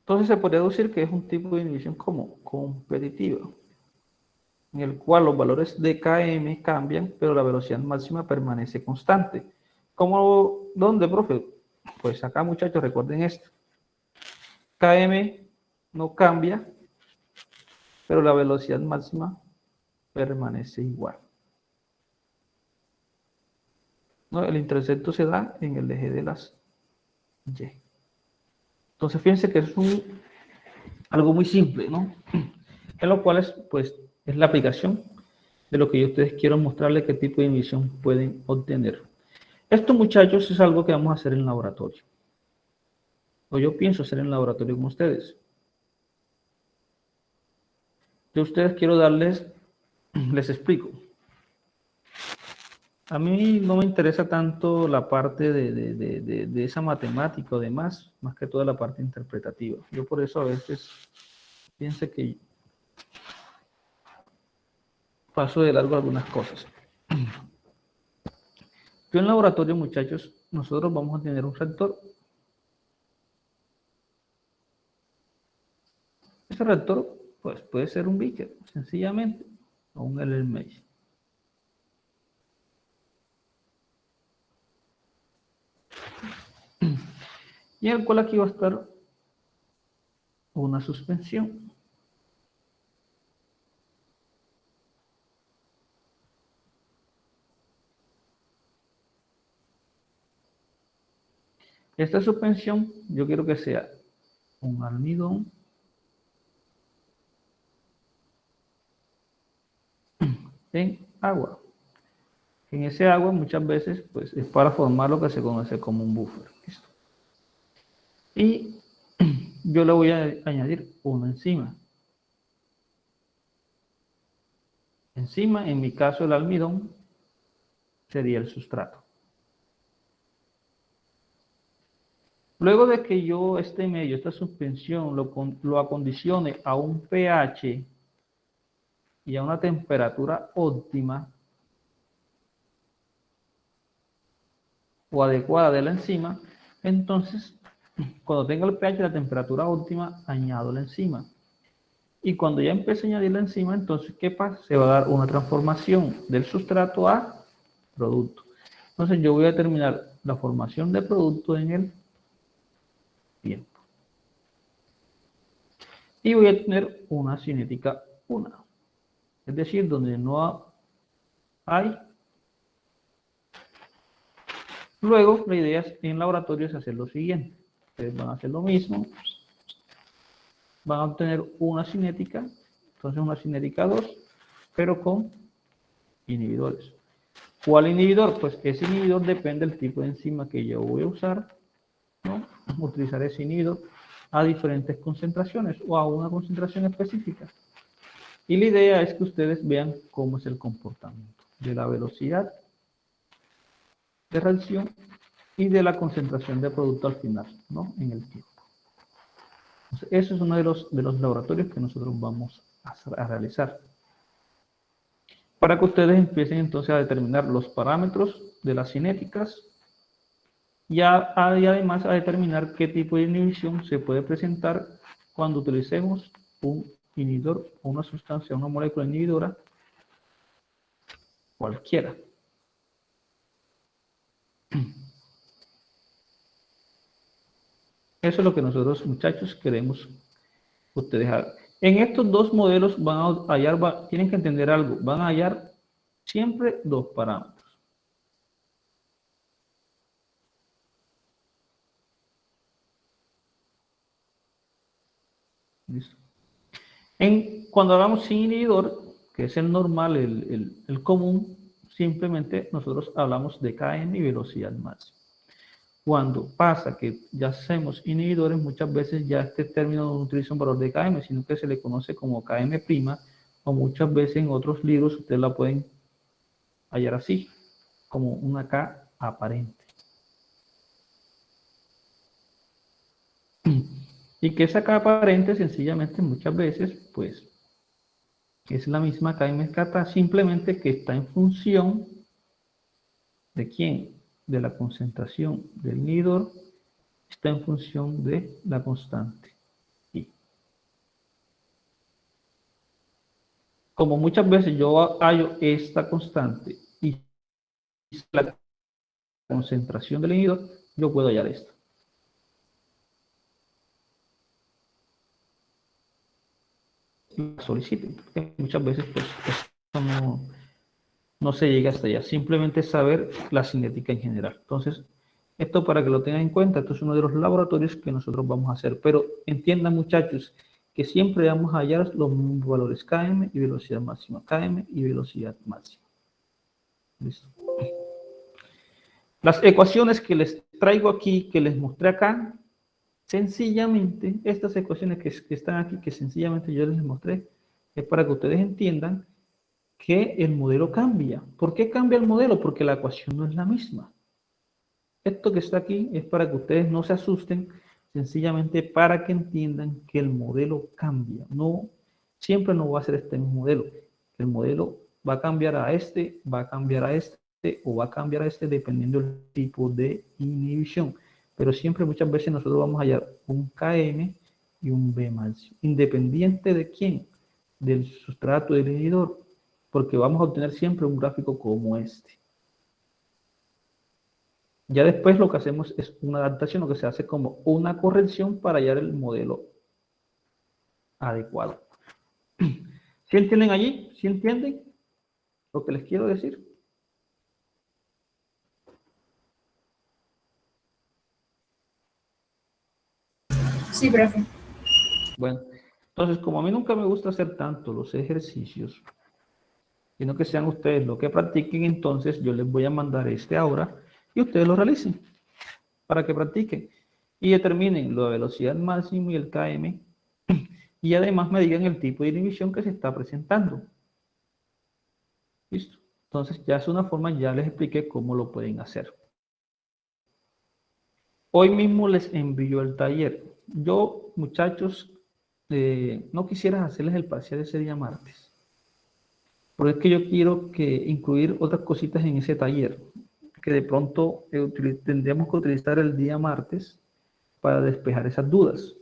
Entonces se podría decir que es un tipo de inhibición como competitiva, en el cual los valores de Km cambian, pero la velocidad máxima permanece constante. ¿Cómo? ¿Dónde, profe? Pues acá, muchachos, recuerden esto. Km no cambia, pero la velocidad máxima permanece igual. ¿No? El intercepto se da en el eje de las Y. Entonces, fíjense que es algo muy simple, ¿no? En lo cual pues, es la aplicación de lo que yo a ustedes quiero mostrarles qué tipo de inhibición pueden obtener. Esto, muchachos, es algo que vamos a hacer en laboratorio. O yo pienso hacer en laboratorio con ustedes. Yo a ustedes quiero darles, les explico. A mí no me interesa tanto la parte de esa matemática o demás, más que toda la parte interpretativa. Yo por eso a veces pienso que paso de largo algunas cosas. Yo en laboratorio, muchachos, nosotros vamos a tener un reactor. Ese reactor, pues, puede ser un beaker, sencillamente, o un LMH. Y en el cual aquí va a estar una suspensión. Esta suspensión yo quiero que sea un almidón en agua. En ese agua muchas veces pues, es para formar lo que se conoce como un buffer. ¿Listo? Y yo le voy a añadir una enzima. Enzima, en mi caso el almidón, sería el sustrato. Luego de que yo este medio, esta suspensión, lo acondicione a un pH y a una temperatura óptima o adecuada de la enzima, entonces, cuando tenga el pH y la temperatura óptima, añado la enzima. Y cuando ya empiece a añadir la enzima, entonces, ¿qué pasa? Se va a dar una transformación del sustrato a producto. Entonces, yo voy a determinar la formación de producto en el tiempo. Y voy a tener una cinética 1. Es decir, donde no hay. Luego, la idea en laboratorio es hacer lo siguiente. ustedes van a hacer lo mismo, van a obtener una cinética, entonces una cinética 2, pero con inhibidores. ¿Cuál inhibidor? Pues ese inhibidor depende del tipo de enzima que yo voy a usar, ¿no? Utilizar ese inhibidor a diferentes concentraciones o a una concentración específica. Y la idea es que ustedes vean cómo es el comportamiento de la velocidad de reacción y de la concentración de producto al final, ¿no? En el tiempo. Entonces, eso es uno de los laboratorios que nosotros vamos a realizar. Para que ustedes empiecen entonces a determinar los parámetros de las cinéticas y además a determinar qué tipo de inhibición se puede presentar cuando utilicemos un inhibidor o una sustancia, una molécula inhibidora cualquiera. Eso es lo que nosotros, muchachos, queremos que ustedes hagan. En estos dos modelos van a hallar, tienen que entender algo, van a hallar siempre dos parámetros. ¿Listo? Cuando hablamos sin inhibidor, que es el normal, el común, simplemente nosotros hablamos de Km y velocidad máxima. Cuando pasa que ya hacemos inhibidores, muchas veces ya este término no utiliza un valor de Km, sino que se le conoce como Km', o muchas veces en otros libros ustedes la pueden hallar así, como una K aparente. Y que esa K aparente sencillamente muchas veces, pues, es la misma Km, simplemente que está en función ¿de quién? De la concentración del inhibidor, está en función de la constante I. Como muchas veces yo hallo esta constante y la concentración del inhibidor, yo puedo hallar esto. La soliciten, porque muchas veces pues esto no se llega hasta allá, simplemente saber la cinética en general. Entonces, esto para que lo tengan en cuenta, esto es uno de los laboratorios que nosotros vamos a hacer, pero entiendan muchachos, que siempre vamos a hallar los mismos valores Km y velocidad máxima, Km y velocidad máxima. ¿Listo? Las ecuaciones que les traigo aquí, que les mostré acá, sencillamente, estas ecuaciones que están aquí, que sencillamente yo les mostré, es para que ustedes entiendan que el modelo cambia. ¿Por qué cambia el modelo? Porque la ecuación no es la misma. Esto que está aquí es para que ustedes no se asusten, sencillamente para que entiendan que el modelo cambia. No, siempre no va a ser este mismo modelo. El modelo va a cambiar a este, va a cambiar a este, o va a cambiar a este dependiendo del tipo de inhibición. Pero siempre, muchas veces, nosotros vamos a hallar un Km y un B máximo. ¿Independiente de quién? Del sustrato del inhibidor. Porque vamos a obtener siempre un gráfico como este. Ya después lo que hacemos es una adaptación, lo que se hace como una corrección para hallar el modelo adecuado. ¿Sí entienden allí? ¿Sí entienden lo que les quiero decir? Sí, profe. Bueno, entonces como a mí nunca me gusta hacer tanto los ejercicios, sino que sean ustedes los que practiquen, entonces yo les voy a mandar este ahora y ustedes lo realicen para que practiquen y determinen la velocidad máxima y el Km y además me digan el tipo de inhibición que se está presentando. ¿Listo? Entonces ya es una forma, ya les expliqué cómo lo pueden hacer. Hoy mismo les envío el taller. Yo, muchachos, no quisiera hacerles el parcial ese día martes. Porque es que yo quiero incluir otras cositas en ese taller, que de pronto tendríamos que utilizar el día martes para despejar esas dudas.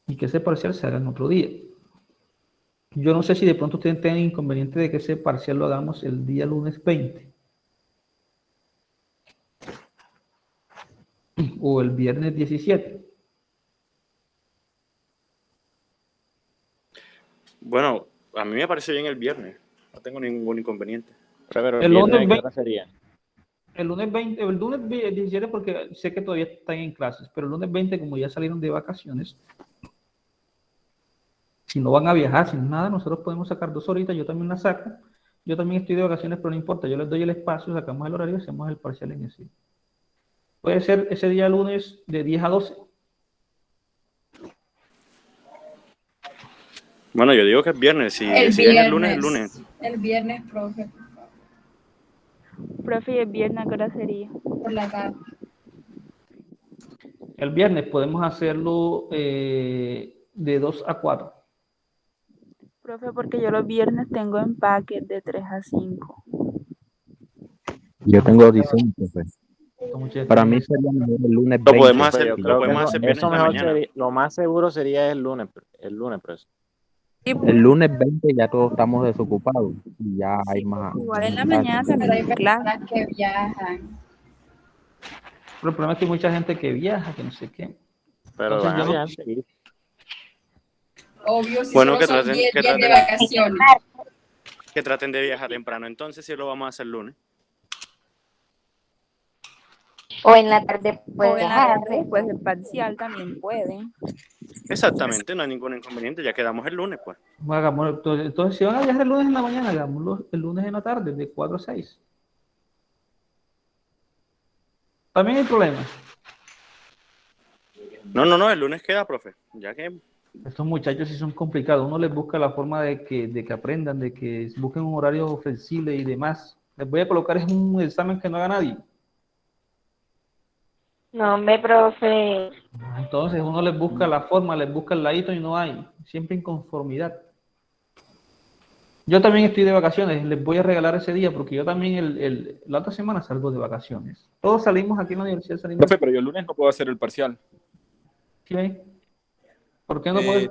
Y que ese parcial se haga en otro día. Yo no sé si de pronto ustedes tengan inconveniente de que ese parcial lo hagamos el día lunes 20. O el viernes 17. Bueno, a mí me parece bien el viernes. No tengo ningún inconveniente. Pero El lunes viernes, ¿a qué 20. hora sería? El lunes 20, el lunes 17 porque sé que todavía están en clases, pero el lunes 20 como ya salieron de vacaciones, si no van a viajar, sin nada, nosotros podemos sacar 2 horitas, yo también las saco. Yo también estoy de vacaciones, pero no importa, yo les doy el espacio, sacamos el horario y hacemos el parcial en ese. Puede ser ese día lunes de 10 a 12. Bueno, yo digo que es viernes. Si El deciden el lunes, viernes. El viernes, profe, por favor. Profe, ¿y el viernes a qué hora sería? Por la tarde. El viernes podemos hacerlo de 2 a 4. Profe, porque yo los viernes tengo empaque de 3 a 5. Yo tengo audición, profe. Para mí sería mejor el lunes 20. Lo podemos hacer, Yo lo creo podemos que hacer viernes eso en la mejor mañana. sería- Lo más seguro sería el lunes, profesor. El lunes 20 ya todos estamos desocupados y ya hay más. Igual en la más mañana clases. Pero hay también hay clase. personas que viajan. Pero el problema es que hay mucha gente que viaja, que no sé qué. Pero Entonces, van a yo no- viajar seguido. Obvio, si Bueno, solo que son traten, 10 que días de traten, vacaciones. que traten de viajar temprano. Entonces sí lo vamos a hacer lunes. O en la tarde O puede en la dejar. tarde después del parcial también pueden. Exactamente, no hay ningún inconveniente. Ya quedamos el lunes, pues. Hagámoslo. Entonces, si van a viajar el lunes en la mañana, hagámoslo el lunes en la tarde, de 4 a 6. También hay problemas. No, el lunes queda, profe. Ya que Estos muchachos sí son complicados. Uno les busca la forma de que aprendan, de que busquen un horario flexible y demás. Les voy a colocar es un examen que no haga nadie. No, hombre, profe. Entonces uno les busca la forma, les busca el ladito y no hay. Siempre inconformidad. Yo también estoy de vacaciones. Les voy a regalar ese día porque yo también la otra semana salgo de vacaciones. Todos salimos aquí en la universidad. Salimos. Profe, pero yo el lunes no puedo hacer el parcial. ¿Sí ven? ¿Por qué no puedes?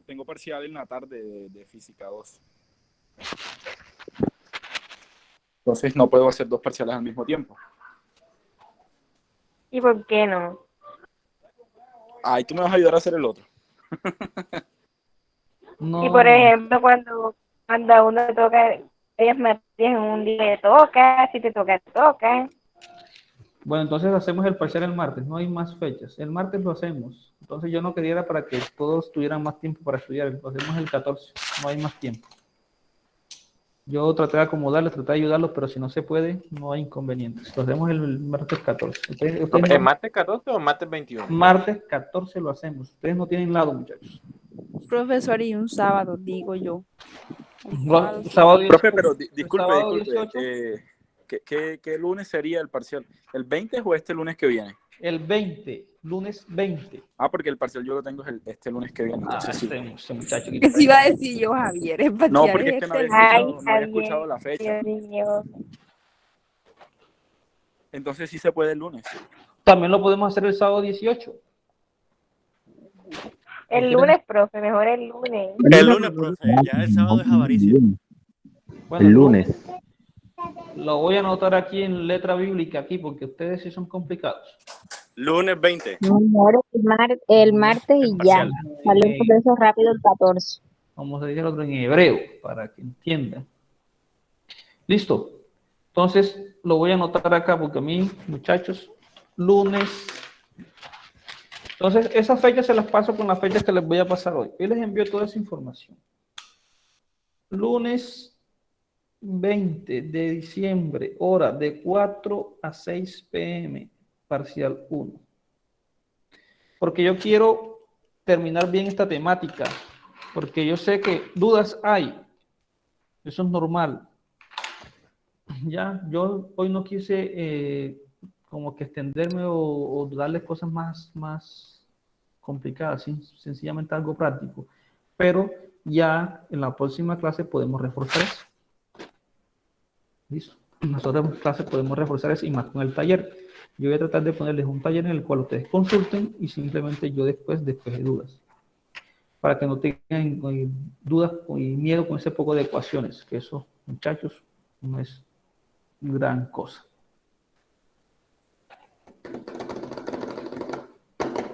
Tengo parcial en la tarde de física 2. Entonces no puedo hacer 2 parciales al mismo tiempo. ¿Y por qué no? Ay, tú me vas a ayudar a hacer el otro. No. Y por ejemplo, cuando a uno le toca, ellas me en un día le toca, si te toca, te toca. Bueno, entonces hacemos el parcial el martes, no hay más fechas. El martes lo hacemos. Entonces yo no quería para que todos tuvieran más tiempo para estudiar. Lo hacemos el 14, no hay más tiempo. Yo traté de acomodarles, traté de ayudarlos, pero si no se puede, no hay inconvenientes. Lo hacemos el martes 14. ¿El martes 14 o martes 21? Martes 14 lo hacemos. Ustedes no tienen lado, muchachos. Profesor, y un sábado, digo yo. Sábado 18. Profe, pero disculpe, sábado disculpe. ¿Qué lunes sería el parcial? ¿El 20 o este lunes que viene? El 20, lunes 20. Ah, porque el parcial yo lo tengo este lunes que viene. Entonces sí. Ese muchacho. ¿Qué se iba a decir yo, Javier? El parcial No, porque es que es no había este escuchado, lunes. no había escuchado la fecha. Entonces sí se puede el lunes. También lo podemos hacer el sábado 18. El lunes, profe, mejor el lunes. el lunes, profe. Ya el sábado es avaricia. Bueno, El lunes. Lo voy a anotar aquí en letra bíblica, aquí, porque ustedes sí son complicados. Lunes 20. Mejor el martes y ya. Sale un proceso rápido el 14. Vamos a decir el otro en hebreo, para que entiendan. Listo. Entonces, lo voy a anotar acá, porque a mí, muchachos, lunes. Entonces, esas fechas se las paso con las fechas que les voy a pasar hoy. Yo les envío toda esa información. Lunes 20 de diciembre, hora de 4 a 6 p.m., parcial 1. Porque yo quiero terminar bien esta temática, porque yo sé que dudas hay. Eso es normal. Ya, yo hoy no quise como que extenderme o darles cosas más complicadas, ¿sí? Sencillamente algo práctico. Pero ya en la próxima clase podemos reforzar eso. ¿Listo? Nosotros en clase podemos reforzar eso y más con el taller. Yo voy a tratar de ponerles un taller en el cual ustedes consulten y simplemente yo después de dudas. Para que no tengan dudas y miedo con ese poco de ecuaciones, que eso, muchachos, no es gran cosa.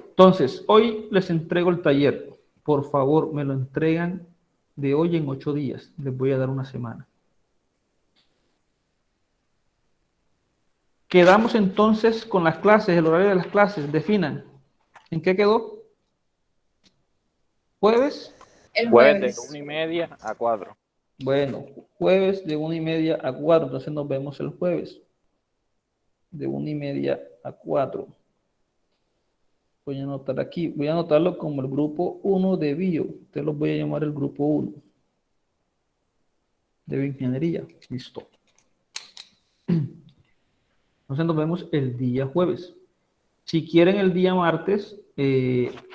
Entonces, hoy les entrego el taller. Por favor, me lo entregan de hoy en 8 días. Les voy a dar una semana. Quedamos entonces con las clases, el horario de las clases. Definan. ¿En qué quedó? ¿Jueves? El Jueves de jueves. 1:30 a 4. Bueno, jueves de 1:30 a 4. Entonces nos vemos el jueves. De 1:30 a 4. Voy a anotar aquí. Voy a anotarlo como el grupo 1 de bio. Ustedes los voy a llamar el grupo 1 de bioingeniería. Listo. Entonces nos vemos el día jueves. Si quieren el día martes,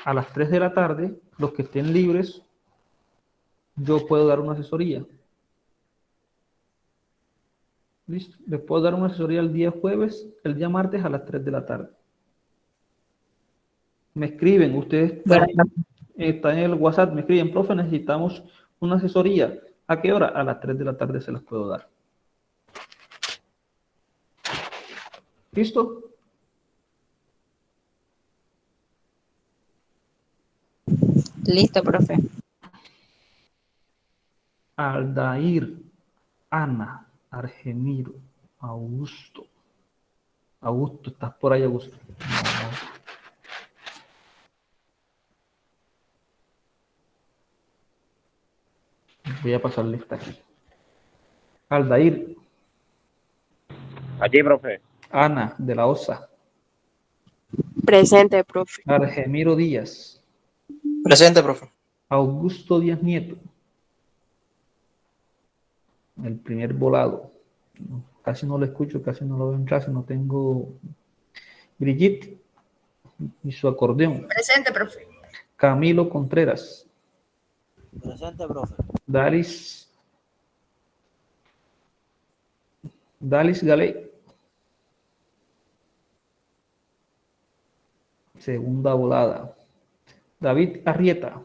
a las 3 de la tarde, los que estén libres, yo puedo dar una asesoría. ¿Listo? Les puedo dar una asesoría el día jueves, el día martes a las 3 de la tarde. Me escriben, ustedes están en el WhatsApp, me escriben, profe, necesitamos una asesoría. ¿A qué hora? A las 3 de la tarde se las puedo dar. ¿Listo? Listo, profe. Aldair, Ana, Argemiro, Augusto. Augusto, ¿estás por ahí, Augusto? No. Voy a pasar lista aquí. Aldair. Aquí, profe. Ana, de la OSA. Presente, profe. Argemiro Díaz. Presente, profe. Augusto Díaz Nieto. El primer volado. Casi no lo escucho, casi no lo veo en clase, no tengo. Brigitte y su acordeón. Presente, profe. Camilo Contreras. Presente, profe. Dalis Galé. Segunda volada. David Arrieta.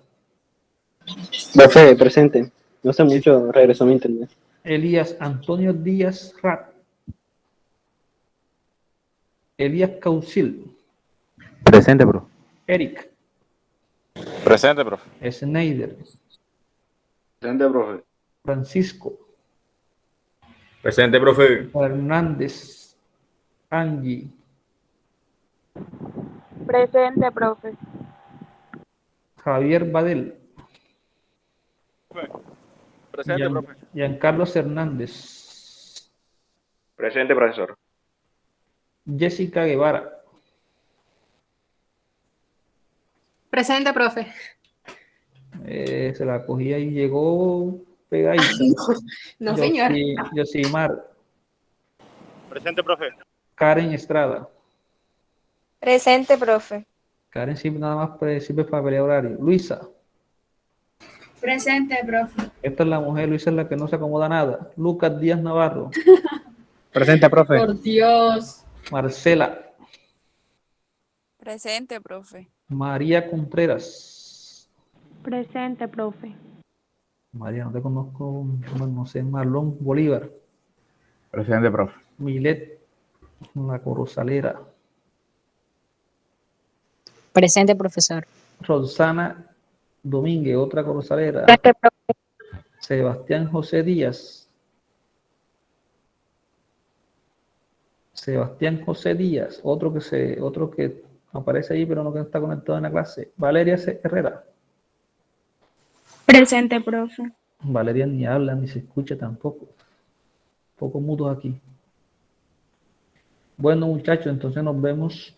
Profe, presente. No sé mucho, regresó mi internet. Elías Antonio Díaz Rat. Elías Caucil. Presente, profe. Eric. Presente, profe. Schneider. Presente, profe. Francisco. Presente, profe. Hernández. Angie. Presente, profe. Javier Badel. Presente, profe. Giancarlos Hernández. Presente, profesor. Jessica Guevara. Presente, profe. Se la cogía y llegó pegadita. No, señor. Yosimar. Presente, profe. Karen Estrada. Presente, profe. Karen sirve nada más sirve para pelear horario. Luisa. Presente, profe. Esta es la mujer, Luisa es la que no se acomoda nada. Lucas Díaz Navarro. Presente, profe. Por Dios. Marcela. Presente, profe. María Contreras. Presente, profe. María, no te conozco, no sé, Marlon Bolívar. Presente, profe. Milet, la Corozalera. Presente, profesor. Rosana Domínguez, otra Corozalera. Sebastián José Díaz. Sebastián José Díaz, otro que aparece ahí pero no que está conectado en la clase. Valeria Herrera. Presente, profe. Valeria ni habla ni se escucha tampoco. Poco mudos aquí. Bueno, muchachos, entonces nos vemos.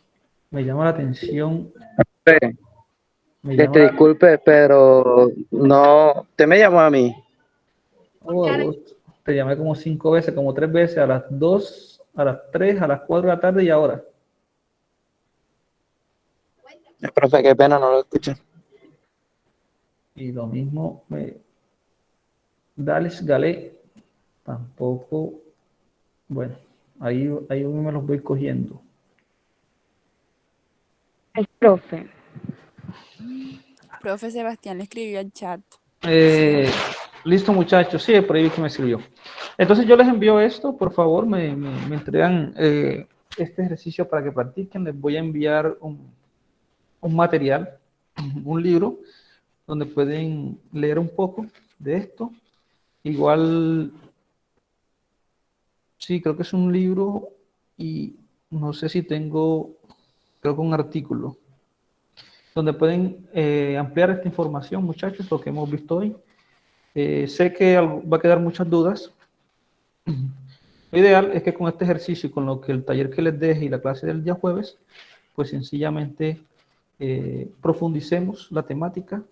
Me llama la atención. Disculpe, pero no. ¿Usted me llamó a mí? Te llamé como 5 veces, como 3 veces, a las 2, a las 3, a las 4 de la tarde y ahora. Profe, qué pena, no lo escuché. Y lo mismo, Dalis Galé, tampoco. Bueno, ahí me los voy cogiendo. El profe. Profe Sebastián le escribió al chat. Listo, muchachos. Sí, por ahí vi que me sirvió. Entonces yo les envío esto, por favor, me entregan este ejercicio para que practiquen. Les voy a enviar un material, un libro, donde pueden leer un poco de esto. Igual, sí, creo que es un libro y no sé si tengo, creo que un artículo, donde pueden ampliar esta información, muchachos, lo que hemos visto hoy. Sé que va a quedar muchas dudas. Lo ideal es que con este ejercicio y con lo que el taller que les deje y la clase del día jueves, pues sencillamente profundicemos la temática,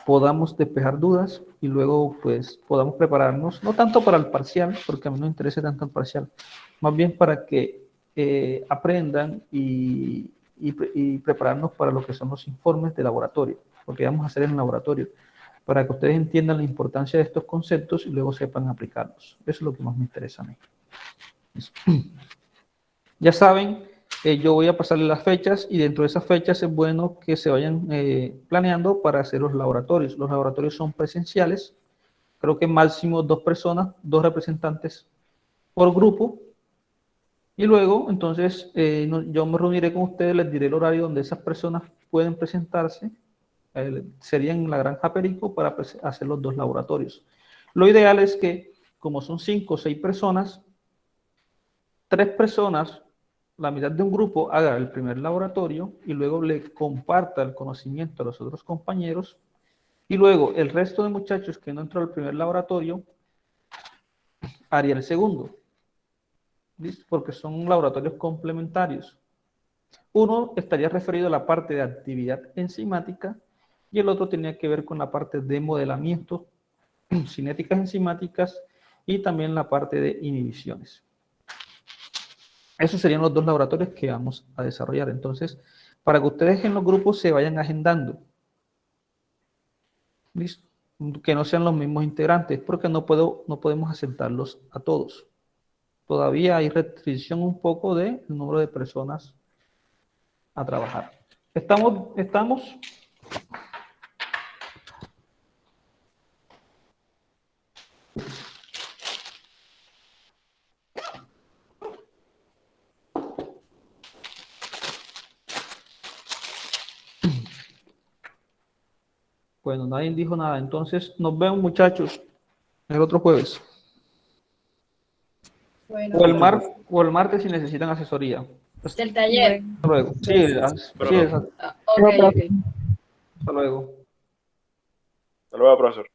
podamos despejar dudas y luego pues podamos prepararnos, no tanto para el parcial, porque a mí no me interesa tanto el parcial, más bien para que aprendan y prepararnos para lo que son los informes de laboratorio, porque vamos a hacer en laboratorio, para que ustedes entiendan la importancia de estos conceptos y luego sepan aplicarlos. Eso es lo que más me interesa a mí. Ya saben, yo voy a pasarles las fechas y dentro de esas fechas es bueno que se vayan planeando para hacer los laboratorios. Los laboratorios son presenciales, creo que máximo 2 personas, 2 representantes por grupo. Y luego, entonces, yo me reuniré con ustedes, les diré el horario donde esas personas pueden presentarse. Sería en la Granja Perico para hacer los 2 laboratorios. Lo ideal es que, como son 5 o 6 personas, 3 personas, la mitad de un grupo, haga el primer laboratorio y luego le comparta el conocimiento a los otros compañeros. Y luego el resto de muchachos que no entró al primer laboratorio haría el segundo. ¿Listo? Porque son laboratorios complementarios. Uno estaría referido a la parte de actividad enzimática y el otro tenía que ver con la parte de modelamiento, cinéticas enzimáticas y también la parte de inhibiciones. Esos serían los 2 laboratorios que vamos a desarrollar. Entonces, para que ustedes en los grupos se vayan agendando. ¿Listo? Que no sean los mismos integrantes, porque no podemos aceptarlos a todos. Todavía hay restricción un poco del número de personas a trabajar. ¿Estamos? Bueno, nadie dijo nada. Entonces, nos vemos, muchachos, el otro jueves. Bueno, O el martes si necesitan asesoría. del taller. Hasta luego. Sí, Ok. hasta luego. Hasta luego, profesor.